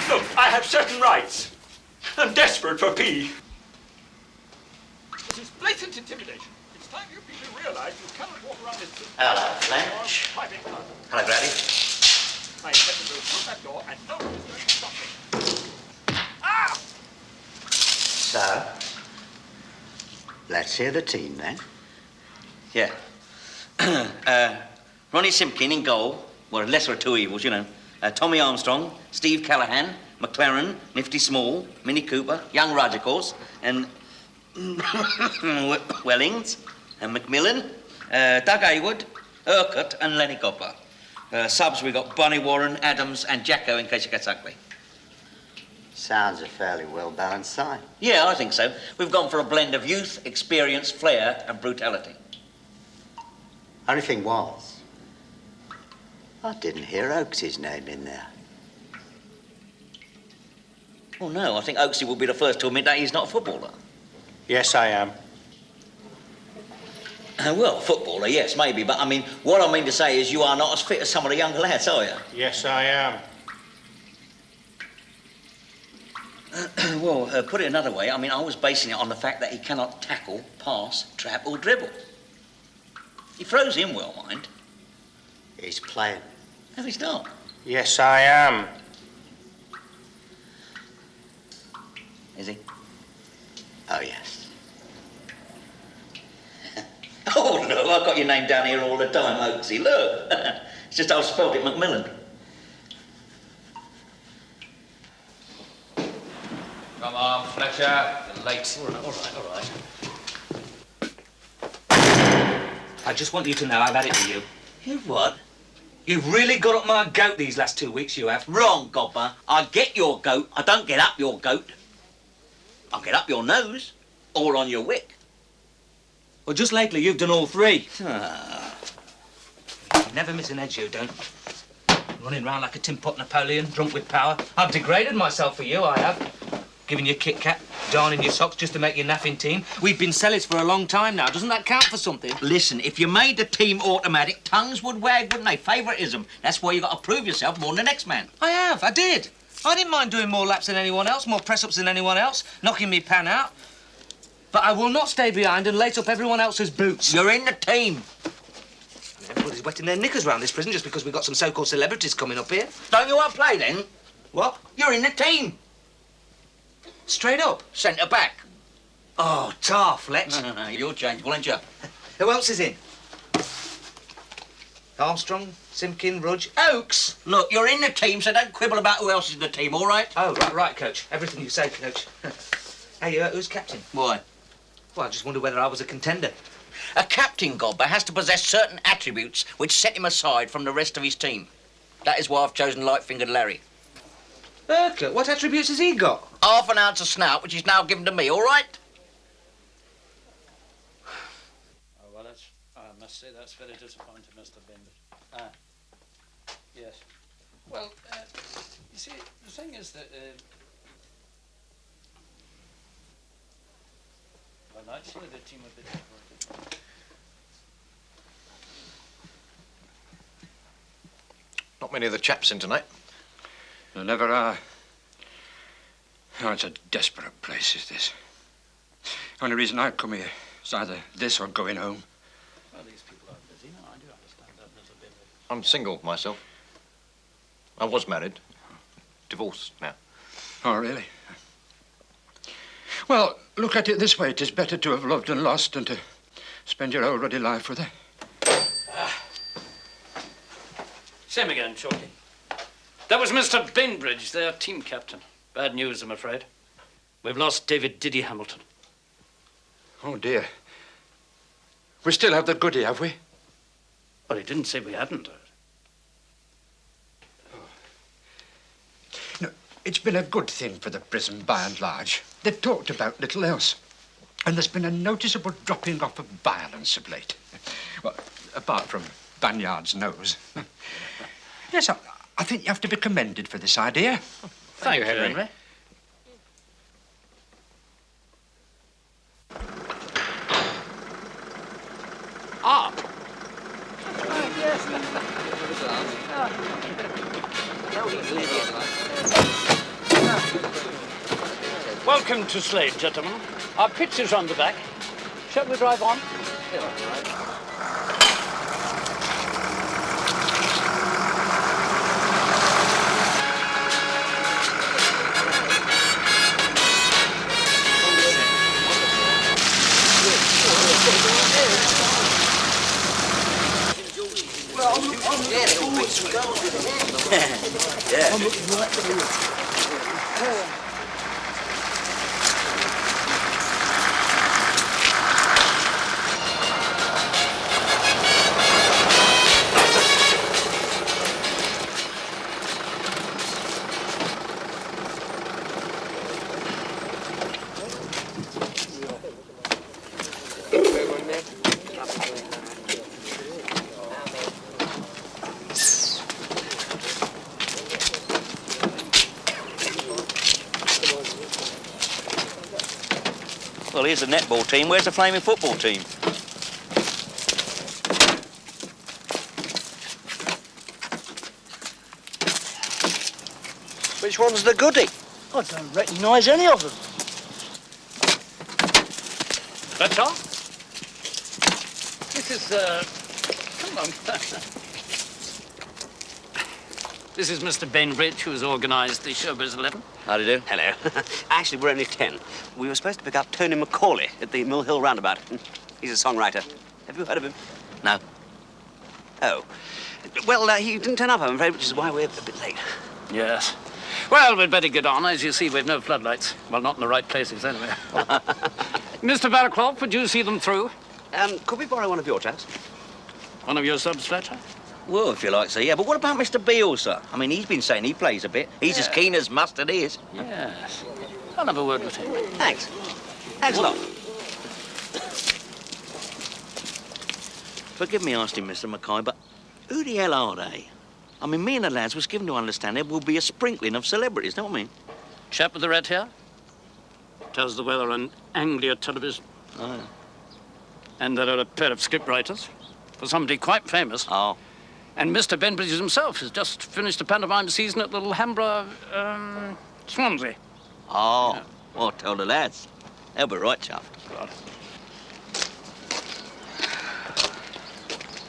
Look, I have certain rights. I'm desperate for pee. This is blatant intimidation. It's time you people realize you cannot walk around this... Hello, Fletcher. Hello, Grouty. I intend to go through that door and no one is going to stop me. Ah! So, let's hear the team then. Yeah. Ronnie Simpkin in goal. Well, lesser of two evils, you know. Tommy Armstrong, Steve Callahan, McLaren, Nifty Small, Minnie Cooper, young Rudge, of course, and Wellings, and Macmillan, Doug Haywood, Urquhart, and Lennie Copper. Subs, we got Bonnie Warren, Adams, and Jacko in case it gets ugly. Sounds a fairly well-balanced side. Yeah, I think so. We've gone for a blend of youth, experience, flair, and brutality. Only thing was, I didn't hear Oakes's name in there. Oh, no, I think Oakesy will be the first to admit that he's not a footballer. Yes, I am. Well, footballer, yes, maybe, but I mean, what I mean to say is you are not as fit as some of the younger lads, are you? Yes, I am. Well, put it another way, I mean, I was basing it on the fact that he cannot tackle, pass, trap, or dribble. He throws in well, mind. He's playing. No, he's not. Yes, I am. Is he? Oh, yes. Oh, no, I've got your name down here all the time, Oaksy. Look. It's just I've spelled it Macmillan. Come on, Fletcher. You're late. All right. I just want you to know I've had it with you. You what? You've really got up my goat these last 2 weeks, you have. Wrong, Gobber. I get your goat. I don't get up your goat. I get up your nose. Or on your wick. Well, just lately you've done all three. You never miss an edge, you don't. Running round like a tin pot Napoleon, drunk with power. I've degraded myself for you, I have. Giving you a Kit Kat, darning your socks just to make your naffing team. We've been sellers for a long time now. Doesn't that count for something? Listen, if you made the team automatic, tongues would wag, wouldn't they? Favouritism. That's why you got to prove yourself more than the next man. I did. I didn't mind doing more laps than anyone else, more press-ups than anyone else, knocking me pan out. But I will not stay behind and lace up everyone else's boots. You're in the team. Everybody's wetting their knickers round this prison just because we've got some so-called celebrities coming up here. Don't you want to play, then? What? You're in the team. Straight up? Centre back. Oh, tar, Fletch. No, you're changeable, ain't you? Who else is in? Armstrong, Simpkin, Rudge, Oakes. Look, you're in the team, so don't quibble about who else is in the team, all right? Oh, right, Coach. Everything you say, Coach. Hey, who's captain? Why? Well, I just wondered whether I was a contender. A captain, Gobber, has to possess certain attributes which set him aside from the rest of his team. That is why I've chosen Light-Fingered Larry. Urquhart, what attributes has he got? Half an ounce of snout, which is now given to me, all right? Oh, well, that's, I must say that's very disappointing, Mr. Bender. Yes. Well, you see, the thing is that... well, actually, the team would be different. Not many of the chaps in tonight. There never are. Oh, it's a desperate place, is this. Only reason I come here is either this or going home. Well, these people are busy. No, I do understand that, Mr. Bender. I'm single myself. I was married. Divorced now. Oh, really? Well, look at it this way. It is better to have loved and lost than to spend your whole ruddy life with her. Same again, Chalky. That was Mr. Bainbridge, their team captain. Bad news, I'm afraid. We've lost David Diddy Hamilton. Oh, dear. We still have the Goody, have we? Well, he didn't say we hadn't. No, it's been a good thing for the prison by and large. They've talked about little else. And there's been a noticeable dropping off of violence of late. Well, apart from Banyard's nose. Yes, I think you have to be commended for this idea. Thank you, Henry. Ah! Welcome to Slade, gentlemen. Our pitch is round the back. Shall we drive on? Well, here's the netball team. Where's the flaming football team? Which one's the Goody? I don't recognise any of them. Fletcher? This is, come on. This is Mr. Bainbridge, who's organised the Showbiz 11. How do you do? Hello. Actually, we're only 10. We were supposed to pick up Tony Macaulay at the Mill Hill Roundabout. He's a songwriter. Have you heard of him? No. Oh. Well, he didn't turn up, I'm afraid, which is why we're a bit late. Yes. Well, we'd better get on. As you see, we've no floodlights. Well, not in the right places, anyway. Mr. Barraclough, would you see them through? Could we borrow one of your chaps? One of your subs, Fletcher? Well, if you like, sir, yeah. But what about Mr. Beale, sir? I mean, he's been saying he plays a bit. He's as keen as mustard is. Yes. I'll have a word with him. Thanks. Thanks a lot. Forgive me asking, Mr. Mackay, but who the hell are they? I mean, me and the lads was given to understand there will be a sprinkling of celebrities, don't we? Chap with the red hair? Tells the weather on Anglia television. Oh. And there are a pair of scriptwriters for somebody quite famous. Oh. And Mr. Bainbridge himself has just finished a pantomime season at Little Hambra, Swansea. Oh. Yeah. Well, tell the lads. They'll be right chuffed. God.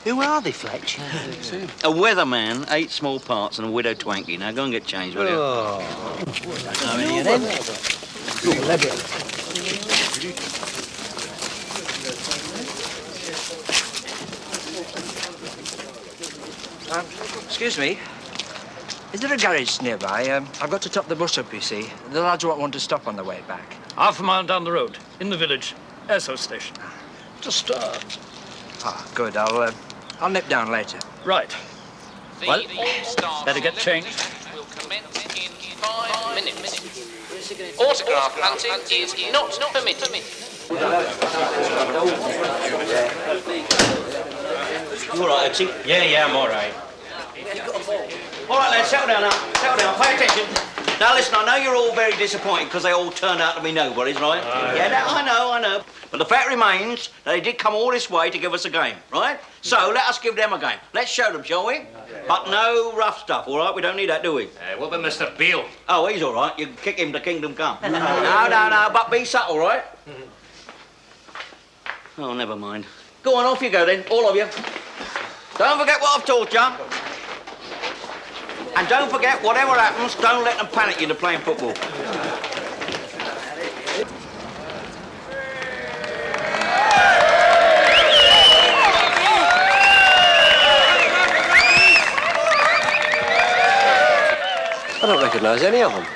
Who are they, Fletcher? A weatherman, 8 small parts, and a widow twanky. Now go and get changed, will you? Oh. How many of them? Excuse me. Is there a garage nearby? I've got to top the bus up, you see. The lads won't want to stop on the way back. Half a mile down the road, in the village. Esso station. Just, Ah, good. I'll nip down later. Right. Well, better get changed. Will commence in 5 minutes. Autograph hunting is not permitted. You all right, Oaksy? Yeah, I'm all right. All right, lads, settle down now. Settle down, pay attention. Now, listen, I know you're all very disappointed because they all turned out to be nobodies, right? I know. But the fact remains that they did come all this way to give us a game, right? So, let us give them a game. Let's show them, shall we? But no rough stuff, all right? We don't need that, do we? What about Mr. Beale? Oh, he's all right. You can kick him to kingdom come. No, but be subtle, right? Oh, never mind. Go on, off you go then, all of you. Don't forget what I've taught you. And don't forget, whatever happens, don't let them panic you into playing football. I don't recognise any of them.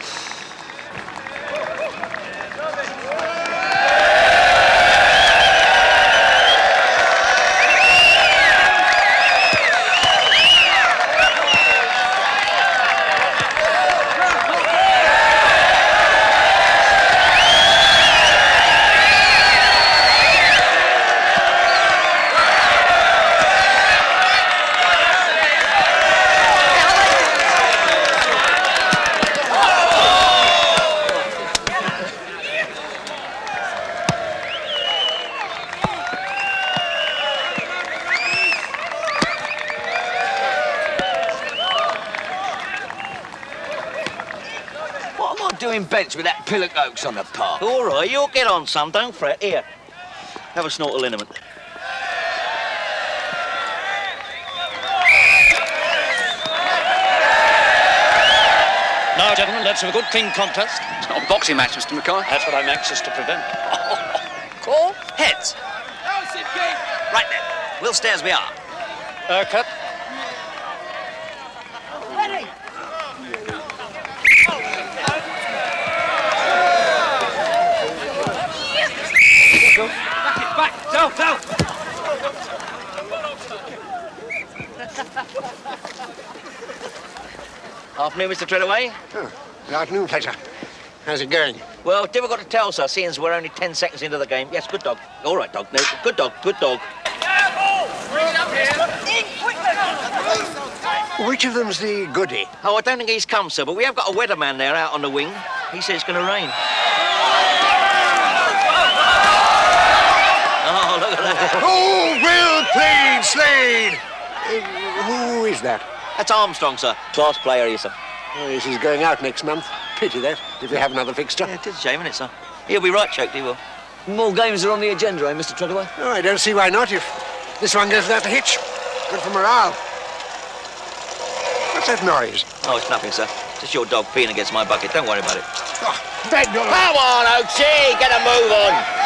Doing bench with that pillock oaks on the park. All right, you'll get on some, don't fret. Here, have a snort of liniment. Now, gentlemen, let's have a good, clean contest. It's not a boxing match, Mr. Mackay. That's what I'm anxious to prevent. Call heads. Right then. We'll stay as we are. Cut. Lennie! Back! Go! Afternoon, Mr. Treadaway. Oh, good afternoon, Fletcher. How's it going? Well, difficult to tell, sir, seeing as we're only 10 seconds into the game. Yes, good dog. All right, dog. No, good dog. Which of them's the goodie? Oh, I don't think he's come, sir, but we have got a weatherman there out on the wing. He says it's going to rain. Oh, look at that. Oh, well played, Slade! Who is that? That's Armstrong, sir. Class player, he is, sir. Oh, yes, he's going out next month. Pity that, if we have another fixture. Yeah, it is a shame, isn't it, sir? He'll be right choked, he will. More games are on the agenda, eh, Mr. Treadaway? Oh, I don't see why not, if this one goes without a hitch. Good for morale. What's that noise? Oh, it's nothing, sir. Just your dog peeing against my bucket. Don't worry about it. Oh, beg your... Come on, Oaksy! Get a move on!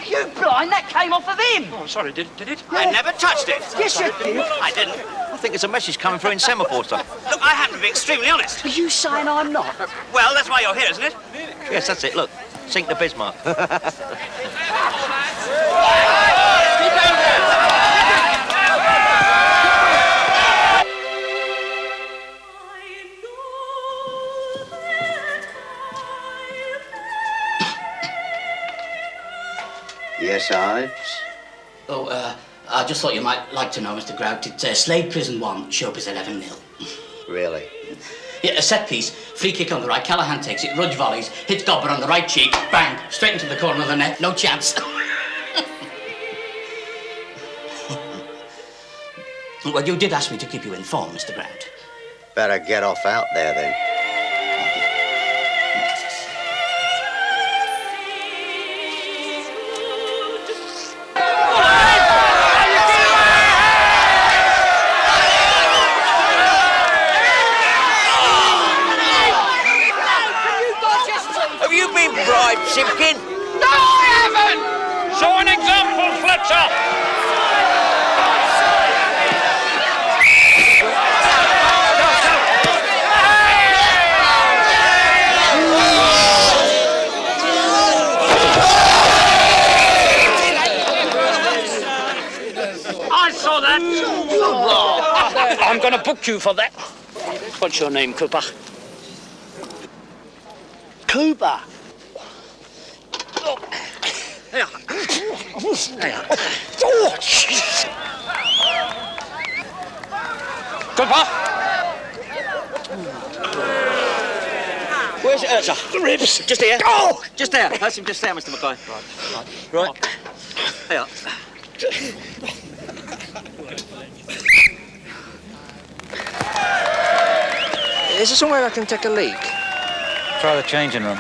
You blind, that came off of him! Oh, sorry, did it? Yeah. I never touched it. Yes, you did. I didn't. I think it's a message coming through in semaphore, sir. Look, I happen to be extremely honest. Are you saying I'm not? Well, that's why you're here, isn't it? Yes, that's it. Look, sink the Bismarck. Yes, Ives? Oh, I just thought you might like to know, Mr. Grouty. It's Slade Prison 1, Showbiz 11-0. Really? Yeah, a set piece, free kick on the right, Callahan takes it, Rudge volleys, hits Dobber on the right cheek, bang, straight into the corner of the net, no chance. Well, you did ask me to keep you informed, Mr. Grant. Better get off out there, then. Have you been bribed, Simpkin? No, I haven't! Show an example, Fletcher! I'm going to book you for that. What's your name, Cooper? Cooper. There. Cooper! Where's it hurt, sir? The ribs. Just here. Oh! Just there. That's him just there, Mr. Mackay. Right. There. Is there somewhere I can take a leak? Try the changing room.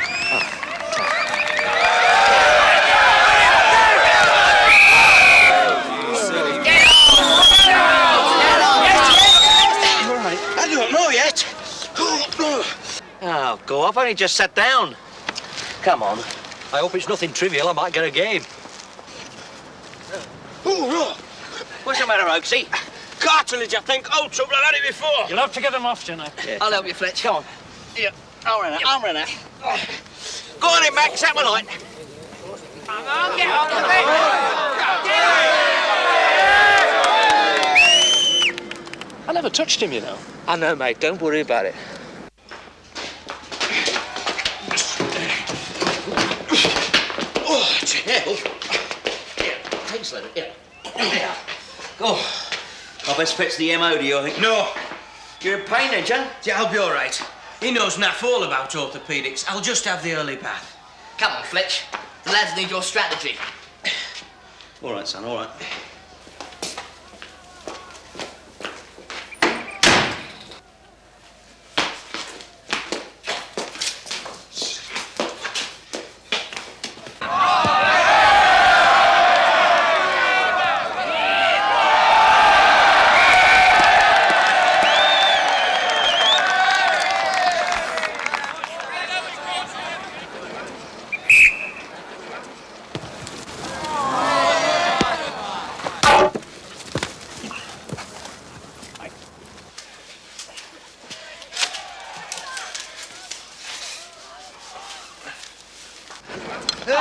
I don't know yet. Oh, go. I've only just sat down. Come on. I hope it's nothing trivial. I might get a game. What's the matter, Oaksy? Cartilage, I think. Oh, trouble. I've had it before. You'll have to get them off, you know. Yeah. I'll help you, Fletch. Come on. Yeah, I'll run out. I'll run out. Go on in, Max. Have a light. I'll get on the I never touched him, you know. I know, mate. Don't worry about it. Oh, to hell. Here, take Slade. Here. There. Go. I best fetch the MO, do you think? No. You're in pain, then, John? Yeah, I'll be all right. He knows naff all about orthopaedics. I'll just have the early bath. Come on, Fletch. The lads need your strategy. All right, son, all right.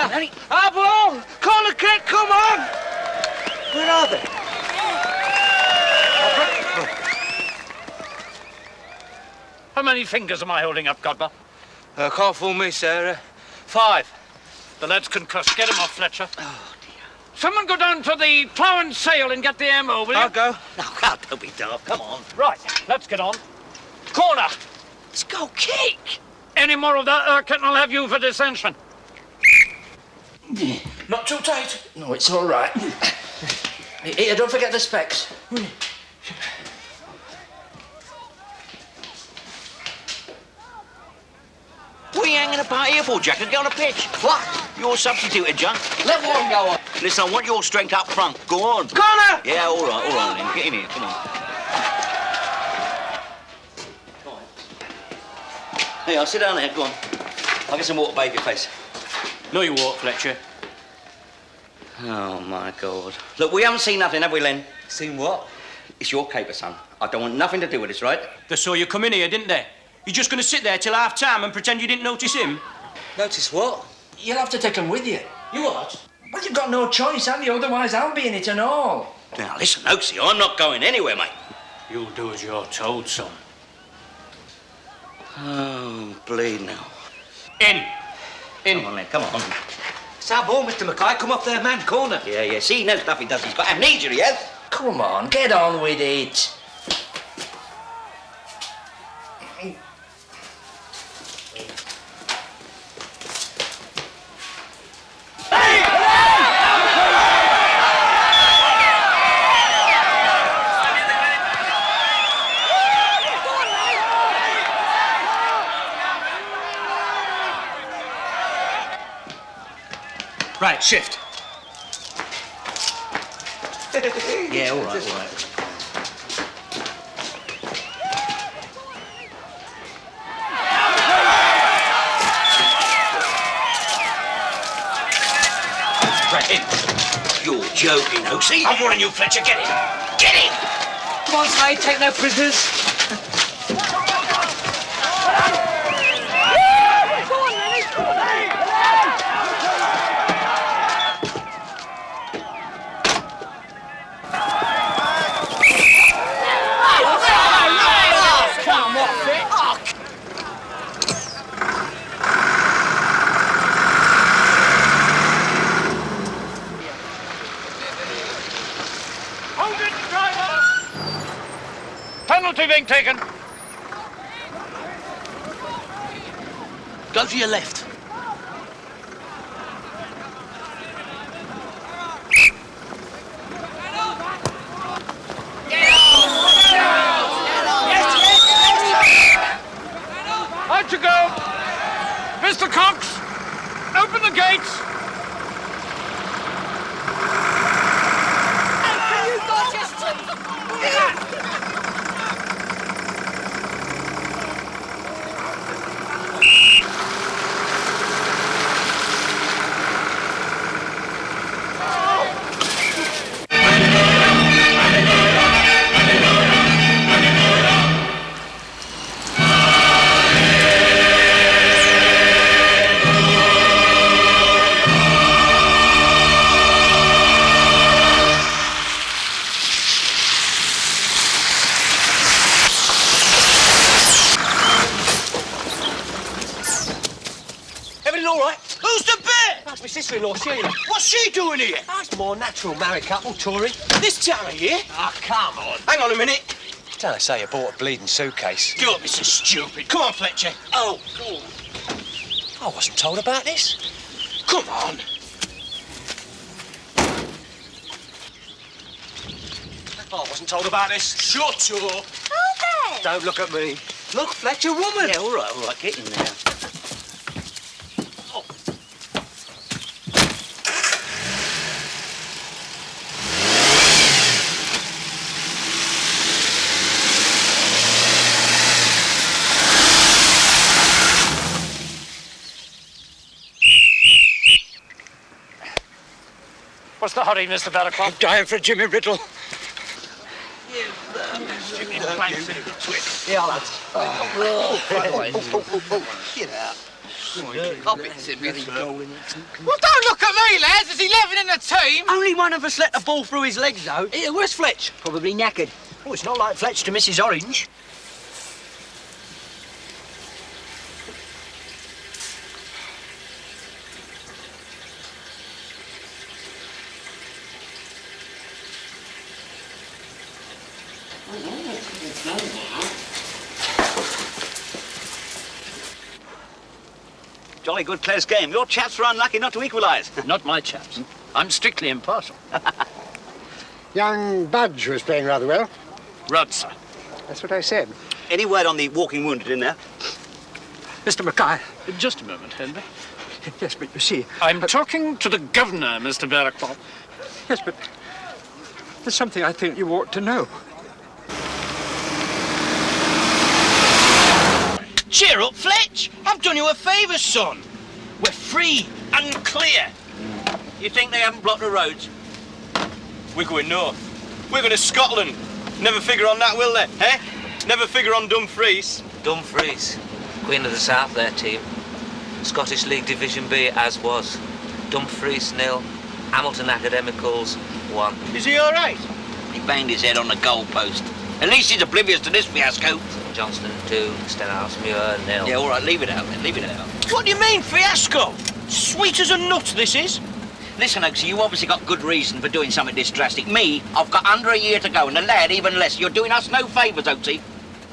Lennie. Abel! Corner kick, come on! Where are they? How many fingers am I holding up, Godber? Can't fool me, sir. 5. The lads concussed. Get him off, Fletcher. Oh, dear. Someone go down to the plough and sail and get the ammo, will you? I'll go. No, God, don't be daft. Come on. Right, let's get on. Corner. Let's go kick. Any more of that, Urquhart, and I'll have you for dissension. Not too tight. No, it's all right. Here, don't forget the specs. What are you hanging about here for, Jack? Get on a pitch. What? You're substituted, John. Let one go on. Listen, I want your strength up front. Go on. Corner! Yeah, all right, then. Get in here, come on. Hey, I'll sit down there, go on. I'll get some water, baby face. No, you won't, Fletcher. Oh, my God. Look, we haven't seen nothing, have we, Len? Seen what? It's your caper, son. I don't want nothing to do with this, right? They saw you come in here, didn't they? You're just going to sit there till half-time and pretend you didn't notice him? Notice what? You'll have to take him with you. You what? Well, you've got no choice, have you? Otherwise, I'll be in it and all. Now, listen, Oaksy, I'm not going anywhere, mate. You'll do as you're told, son. Oh, bleed now. In. Come on, Len, come on. It's our ball, Mr. Mackay. Come off there, man. Corner. Yeah. See, he knows stuff he does. He's got amnesia, he has. Come on, get on with it. Right, shift. Yeah, all right. Right, in. You're joking, Oaksy. I'm warning you, Fletcher. Get in. Get in! Come on, Slade, take no prisoners. casualty being taken. Go to your left. Out you go. Mr. Cox, open the gates. Sister-in-law, Sheila. What's she doing here? That's more natural, married couple, Tory. This time of year? Ah, come on. Hang on a minute. Don't say you bought a bleeding suitcase. Don't be so stupid. Come on, Fletcher. Oh, go on. I wasn't told about this. Come on. I wasn't told about this. Shut up. Okay. Don't look at me. Look, Fletcher, woman. Yeah, all right, get in there. What's the hurry, Mr. Barraclough? I'm dying for Jimmy Riddle. Jimmy Planks. Yeah, lads. Get out. Well, don't look at me, lads. There's 11 in the team. Only one of us let the ball through his legs, though. Yeah, where's Fletch? Probably knackered. Oh, it's not like Fletch to Mrs. Orange. Jolly good close game. Your chaps were unlucky not to equalise. Not my chaps. I'm strictly impartial. Young Budge was playing rather well. Rudd, sir. That's what I said. Any word on the walking wounded in there? Mr. Mackay. Just a moment, Henry. Yes, but you see... I'm talking to the governor, Mr. Barraclough. Yes, but there's something I think you ought to know. Cheer up, Fletch. I've done you a favour, son. We're free and clear. You think they haven't blocked the roads? We're going north. We're going to Scotland. Never figure on that, will they? Eh? Never figure on Dumfries. Dumfries. Queen of the South, their team. Scottish League Division B, as was. Dumfries 0, Hamilton Academicals 1. Is he all right? He banged his head on the goalpost. At least he's oblivious to this fiasco. Johnston 2, Stenhousemuir 0. Yeah, all right, leave it out then, leave it out. What do you mean, fiasco? Sweet as a nut, this is. Listen, Oaksy, you obviously got good reason for doing something this drastic. Me, I've got under a year to go, and the lad even less. You're doing us no favours, Oaksy.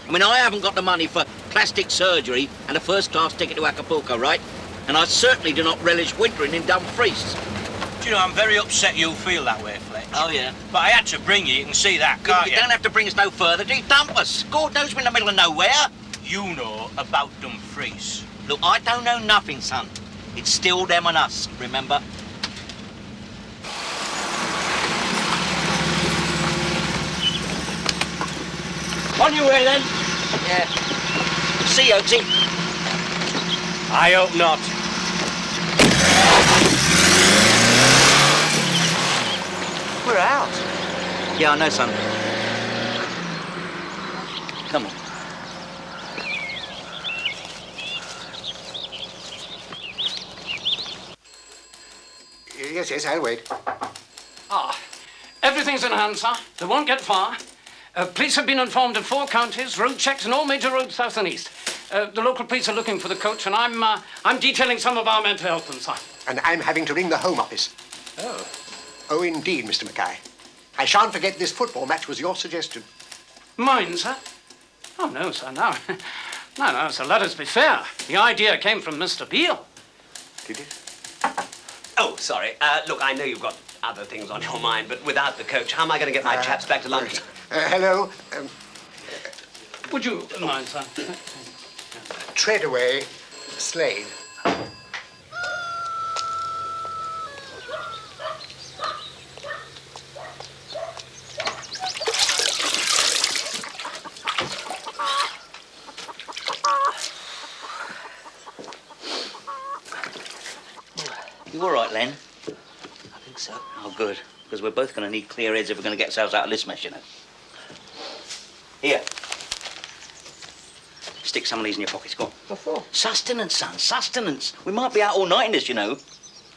I mean, I haven't got the money for plastic surgery and a first-class ticket to Acapulco, right? And I certainly do not relish wintering in Dumfries. Do you know, I'm very upset you feel that way, Fletch. Oh, yeah? But I had to bring you can see that, can't you? You don't have to bring us no further, do you? Dump us. God knows we're in the middle of nowhere. You know about Dumfries. Look, I don't know nothing, son. It's still them and us, remember? On your way, then? Yeah. See you, Oaksy. I hope not. We're out. Yeah, I know, son. Come on. Yes, I'll wait. Ah, everything's in hand, sir. They won't get far. Police have been informed of 4 counties, road checks on all major roads south and east. The local police are looking for the coach, and I'm detailing some of our men to help them, sir. And I'm having to ring the Home Office. Oh. Oh, indeed, Mr. Mackay. I shan't forget this football match was your suggestion. Mine, sir? Oh, no, sir, no. No, sir, let us be fair. The idea came from Mr. Beale. Did it? Oh, sorry. Look, I know you've got other things on your mind, but without the coach, how am I going to get my chaps back to London? Hello. Would you mind, sir? Tread away, Slade. You all right, Len? I think so. Oh, good. Because we're both going to need clear heads if we're going to get ourselves out of this mess, you know. Here. Stick some of these in your pockets, go on. What for? Sustenance, son, sustenance. We might be out all night in this, you know.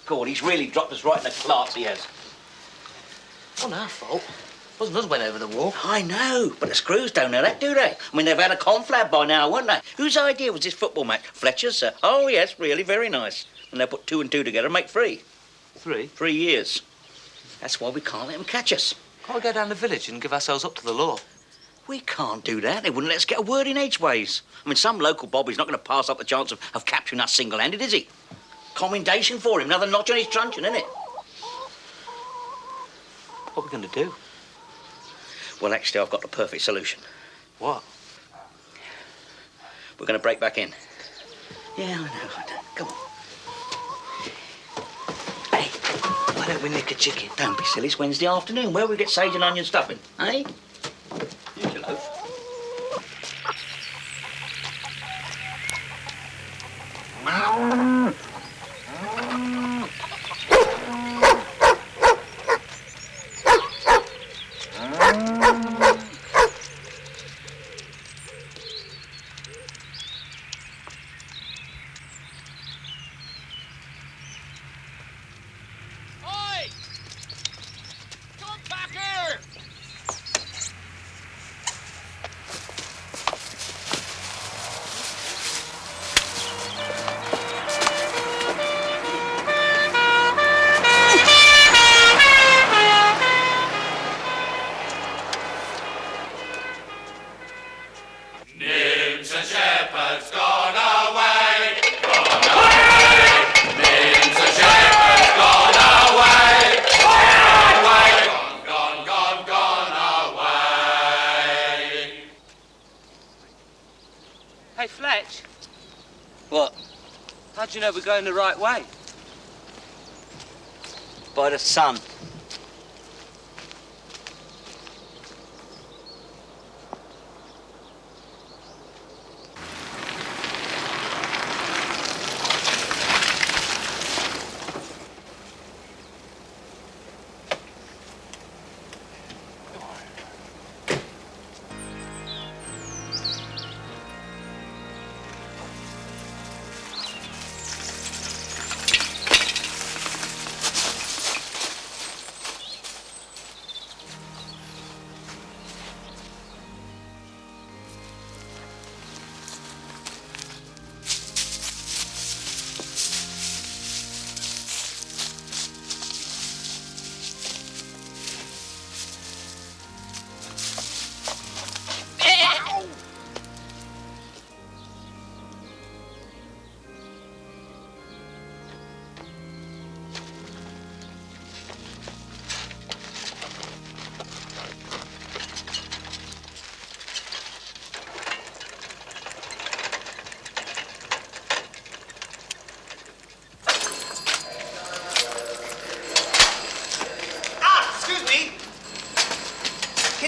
God, he's really dropped us right in the clarks, he has. Not our fault. Wasn't us went over the wall. I know, but the screws don't know that, do they? I mean, they've had a conflab by now, wouldn't they? Whose idea was this football match? Fletcher's, sir? Oh, yes, really, very nice. And they'll put 2 and 2 together and make 3. 3? 3 years. That's why we can't let them catch us. Can't we go down the village and give ourselves up to the law? We can't do that. They wouldn't let us get a word in edgeways. I mean, some local bobby's not going to pass up the chance of capturing us single-handed, is he? Commendation for him. Another notch on his truncheon, isn't it? What are we going to do? Well, actually, I've got the perfect solution. What? We're going to break back in. Yeah, I know. Come on. Hey, why don't we nick a chicken? Don't be silly. It's Wednesday afternoon. Where we get sage and onion stuffing, eh? Here's your loaf. Hey, Fletch. What? How'd you know we're going the right way? By the sun.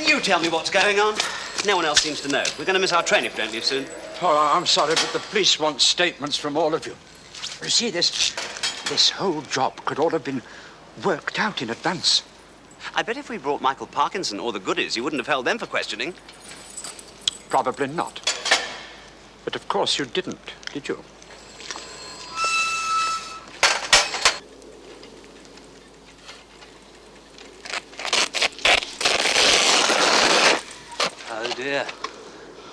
You tell me what's going on. No one else seems to know. We're going to miss our train if we don't leave soon. Oh, I'm sorry, but the police want statements from all of you. You see, this whole job could all have been worked out in advance. I bet if we brought Michael Parkinson or the goodies, you wouldn't have held them for questioning. Probably not. But of course you didn't, did you? Oh, dear.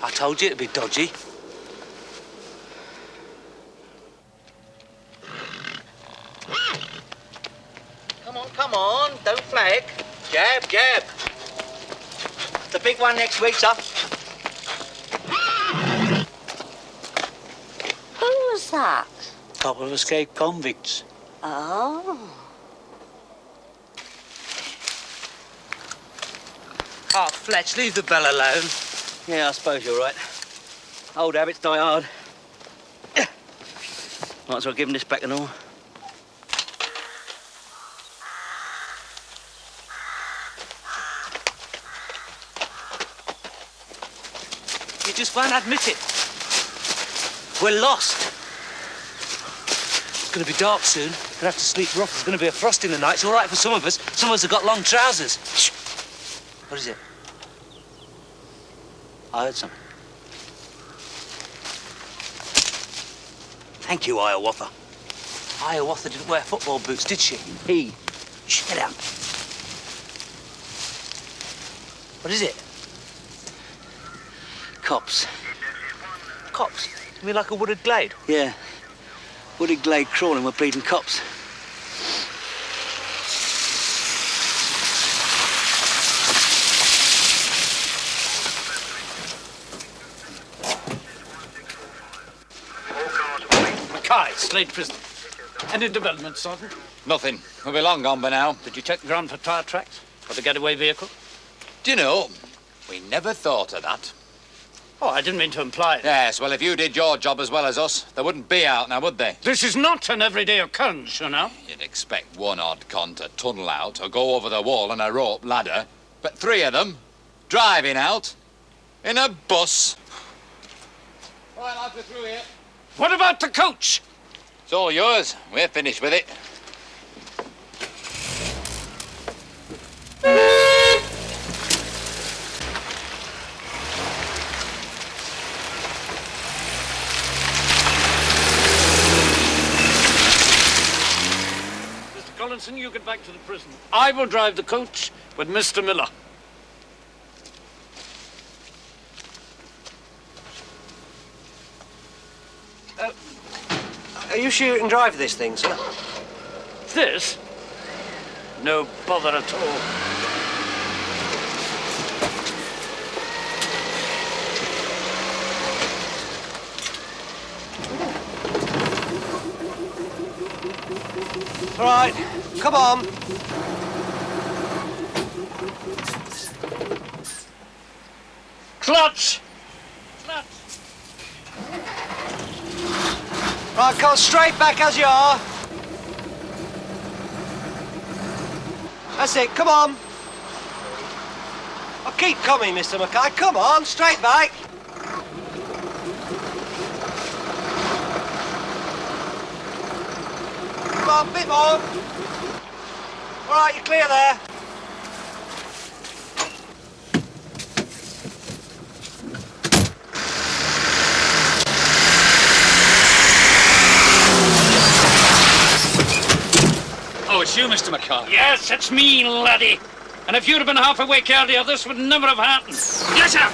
I told you it'd be dodgy. Come on, don't flag. Jab, jab. The big one next week, sir. What's that? A couple of escaped convicts. Oh. Oh, Fletch, leave the bell alone. Yeah, I suppose you're right. Old habits die hard. Might as well give him this back and all. You just won't admit it. We're lost. It's going to be dark soon. We'll have to sleep rough. There's going to be a frost in the night. It's all right for some of us. Some of us have got long trousers. Shh. What is it? I heard something. Thank you, Hiawatha. Hiawatha didn't wear football boots, did she? He. Shh, get out. What is it? Cops. Cops? You mean like a wooded glade? Yeah. Wooded glade crawling with bleeding cops. Mackay, Slade prison. Any development, Sergeant? Nothing. We'll be long gone by now. Did you check the ground for tyre tracks? For the getaway vehicle? Do you know, we never thought of that. Oh, I didn't mean to imply it. Yes, well, if you did your job as well as us, they wouldn't be out now, would they? This is not an everyday occurrence, you know. You'd expect one odd con to tunnel out or go over the wall on a rope ladder, but three of them driving out in a bus. All right, lads, we're through here. What about the coach? It's all yours. We're finished with it. Mr. Collinson, you get back to the prison. I will drive the coach with Mr. Miller. Are you sure you can drive this thing, sir? This? No bother at all. All right, come on. Clutch! Right, come straight back as you are. That's it, come on. Oh, keep coming, Mr. Mackay. Come on, straight back. Come on, bit more. All right, you're clear there. Oh, it's you, Mr. Mackay? Yes, it's me, laddie. And if you'd have been half awake earlier, this would never have happened. Yes, sir.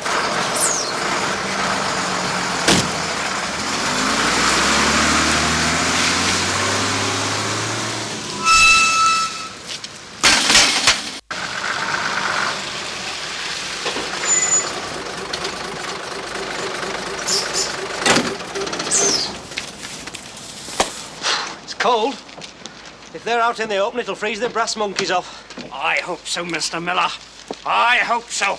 It's cold. If they're out in the open, it'll freeze the brass monkeys off. I hope so, Mr. Miller. I hope so.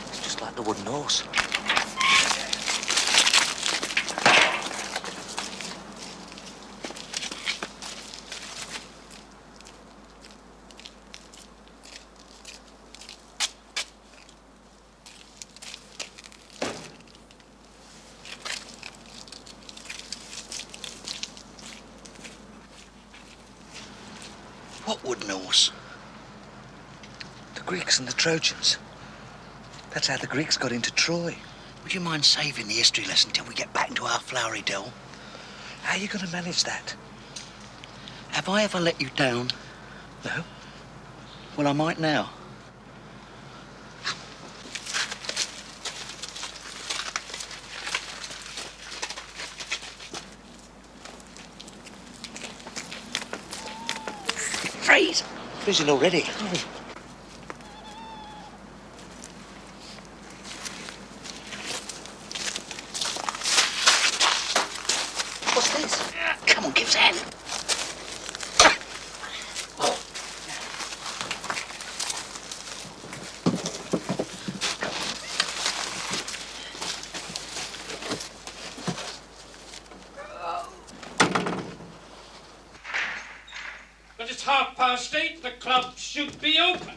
It's just like the wooden horse. What wooden horse? The Greeks and the Trojans. That's how the Greeks got into Troy. Would you mind saving the history lesson till we get back into our flowery dell? How are you going to manage that? Have I ever let you down? No. Well, I might now. Prison already. What's this? Come on, give us a hand. But it's 8:30. The club should be open.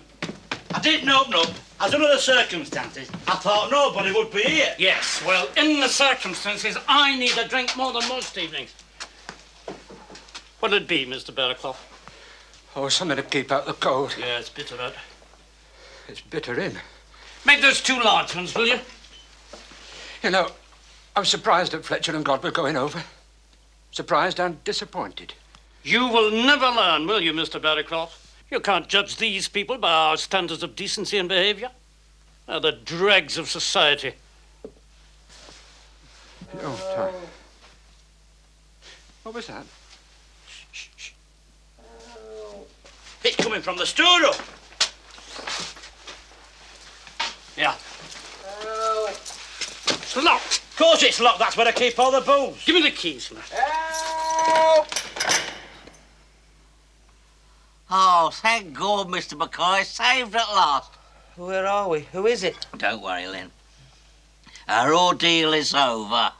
I didn't open up. As under the circumstances, I thought nobody would be here. Yes, well, in the circumstances, I need a drink more than most evenings. What'll it be, Mr. Barraclough? Oh, something to keep out the cold. Yeah, it's bitter, that. It's bitter in. Make those 2 large ones, will you? You know, I was surprised that Fletcher and God were going over. Surprised and disappointed. You will never learn, will you, Mr. Barraclough? You can't judge these people by our standards of decency and behaviour. They're the dregs of society. Oh, Tom. What was that? Shh. It's coming from the storeroom. Yeah. It's locked. Of course it's locked. That's where I keep all the booze. Give me the keys, man. Oh, thank God, Mr. Mackay. Saved at last. Where are we? Who is it? Don't worry, Len. Our ordeal is over.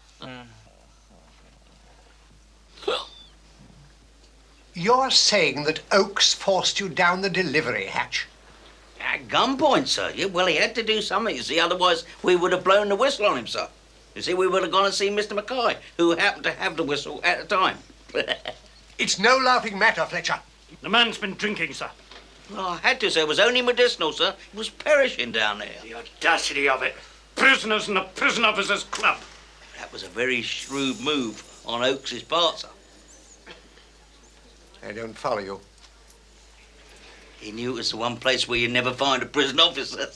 You're saying that Oakes forced you down the delivery hatch? At gunpoint, sir. Yeah, well, he had to do something, you see. Otherwise, we would have blown the whistle on him, sir. You see, we would have gone and seen Mr. Mackay, who happened to have the whistle at the time. It's no laughing matter, Fletcher. The man's been drinking, sir. Well, I had to, sir. It was only medicinal, sir. He was perishing down there. The audacity of it. Prisoners in the prison officers' club. That was a very shrewd move on Oakes's part, sir. I don't follow you. He knew it was the one place where you never find a prison officer.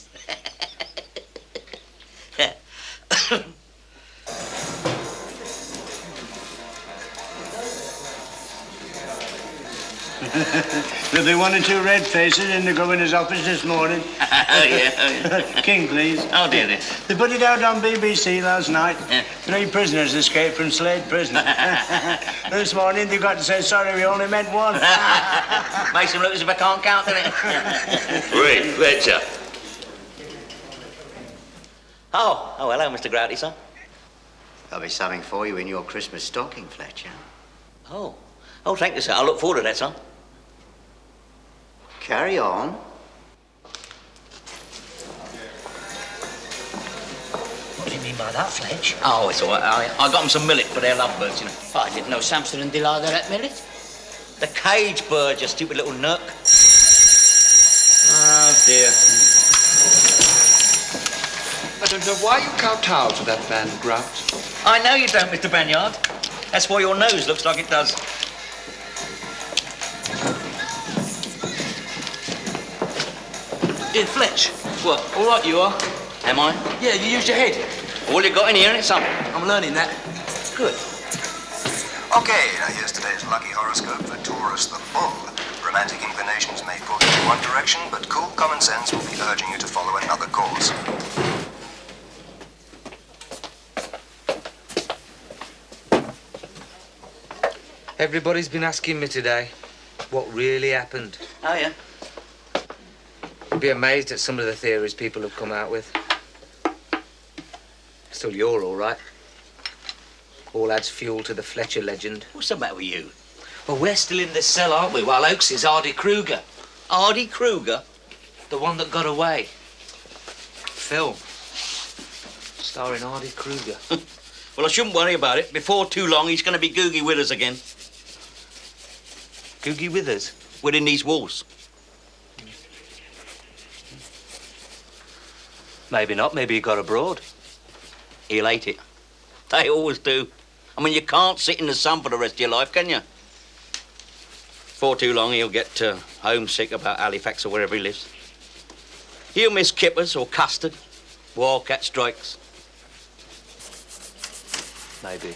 There'll be 1 or 2 red faces in the governor's office this morning. Oh, yeah. King, please. Oh, dear. They put it out on BBC last night. 3 prisoners escaped from Slade prison. This morning they got to say, sorry, we only meant 1. Makes him look as if I can't count, doesn't it? Right, Fletcher. Oh, hello, Mr. Grouty, sir. There'll be something for you in your Christmas stocking, Fletcher. Oh, thank you, sir. I look forward to that, sir. Carry on. What do you mean by that, Fletch? Oh, it's all right. I got them some millet for their lovebirds, you know. Oh, I didn't know Samson and Delilah had millet. The cage bird, you stupid little nook. Oh, dear. I don't know why you kowtow to that man, Grout. I know you don't, Mr. Banyard. That's why your nose looks like it does. Here, Fletch. What? All right you are. Am I? Yeah, you used your head. All you got in here, ain't it, son? I'm learning that. Good. Okay, now here's today's lucky horoscope for Taurus the Bull. Romantic inclinations may pull you in one direction, but cool common sense will be urging you to follow another course. Everybody's been asking me today what really happened. Oh, yeah? You'd be amazed at some of the theories people have come out with. Still, you're all right. All adds fuel to the Fletcher legend. What's the matter with you? Well, we're still in this cell, aren't we? While Oakes is Hardy Kruger. Hardy Kruger? The one that got away. Film. Starring Hardy Kruger. Well, I shouldn't worry about it. Before too long, he's going to be Googie with us again. Googie with us? Within these walls. Maybe not. Maybe he got abroad. He'll hate it. They always do. I mean, you can't sit in the sun for the rest of your life, can you? Before too long, he'll get homesick about Halifax or wherever he lives. He'll miss kippers or custard, wildcat strikes. Maybe.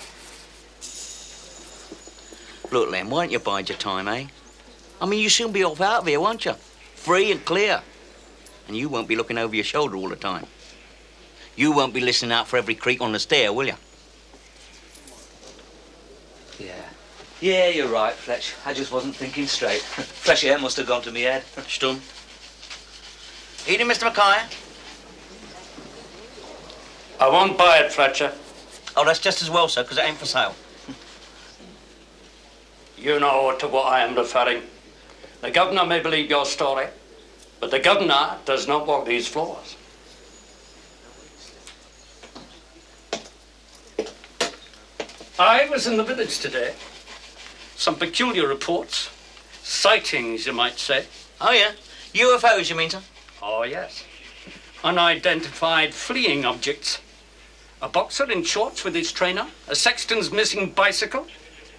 Look, Len, why don't you bide your time, eh? I mean, you'll soon be off out of here, won't you? free and clear. And you won't be looking over your shoulder all the time. You won't be listening out for every creak on the stair, will you? Yeah, you're right, Fletch. I just wasn't thinking straight. Fresh air must have gone to me head. Stum. Eating, Mr. Mackay? I won't buy it, Fletcher. Oh, that's just as well, sir, because it ain't for sale. You know to what I am referring. The governor may believe your story, but the governor does not walk these floors. I was in the village today. Some peculiar reports. Sightings, you might say. Oh, yeah? UFOs, you mean, sir? Oh, yes. Unidentified fleeing objects. A boxer in shorts with his trainer, a sexton's missing bicycle,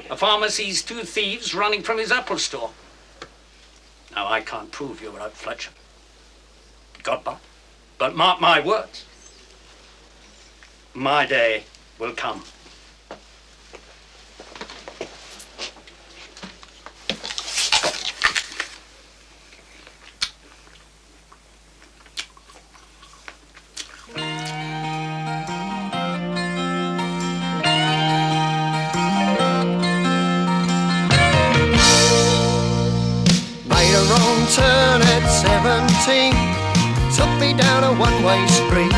a farmer sees 2 thieves running from his apple store. Now, I can't prove you're out, Fletcher. God, but mark my words. My day will come. Turn at 17 took me down a one-way street.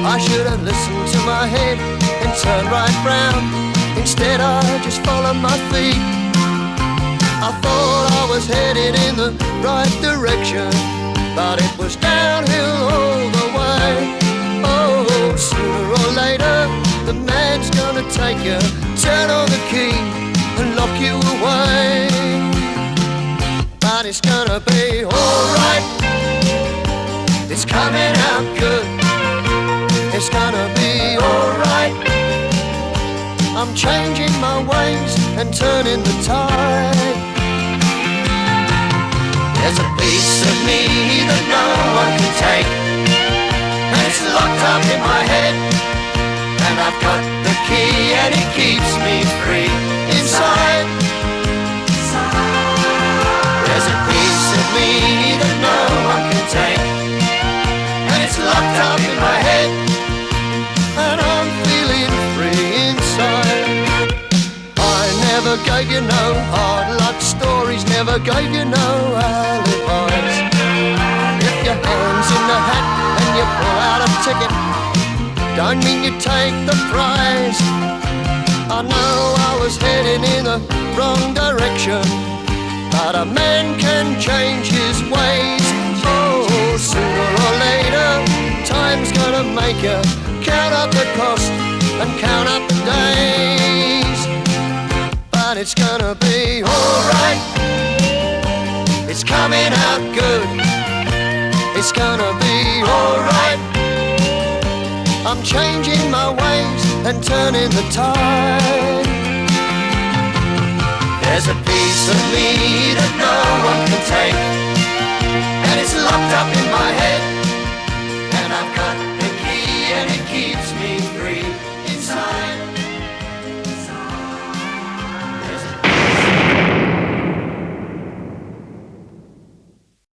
I should have listened to my head and turned right round. Instead I just followed my feet. I thought I was headed in the right direction, but it was downhill all the way. Oh, sooner or later the man's gonna take you, turn on the key and lock you away. But it's gonna be alright. It's coming out good. It's gonna be alright. I'm changing my ways and turning the tide. There's a piece of me that no one can take, and it's locked up in my head. And I've got the key and it keeps me free inside. There's a piece of me that no one can take, and it's locked up in my head, and I'm feeling free inside. I never gave you no hard luck stories, never gave you no alibis. If your hand's in the hat and you pull out a ticket, don't mean you take the prize. I know I was heading in the wrong direction, but a man can change his ways. Oh, sooner or later, time's gonna make you count up the cost and count up the days. But it's gonna be alright. It's coming out good. It's gonna be alright. I'm changing my ways and turning the tide. There's a piece of me that no one can take, and it's locked up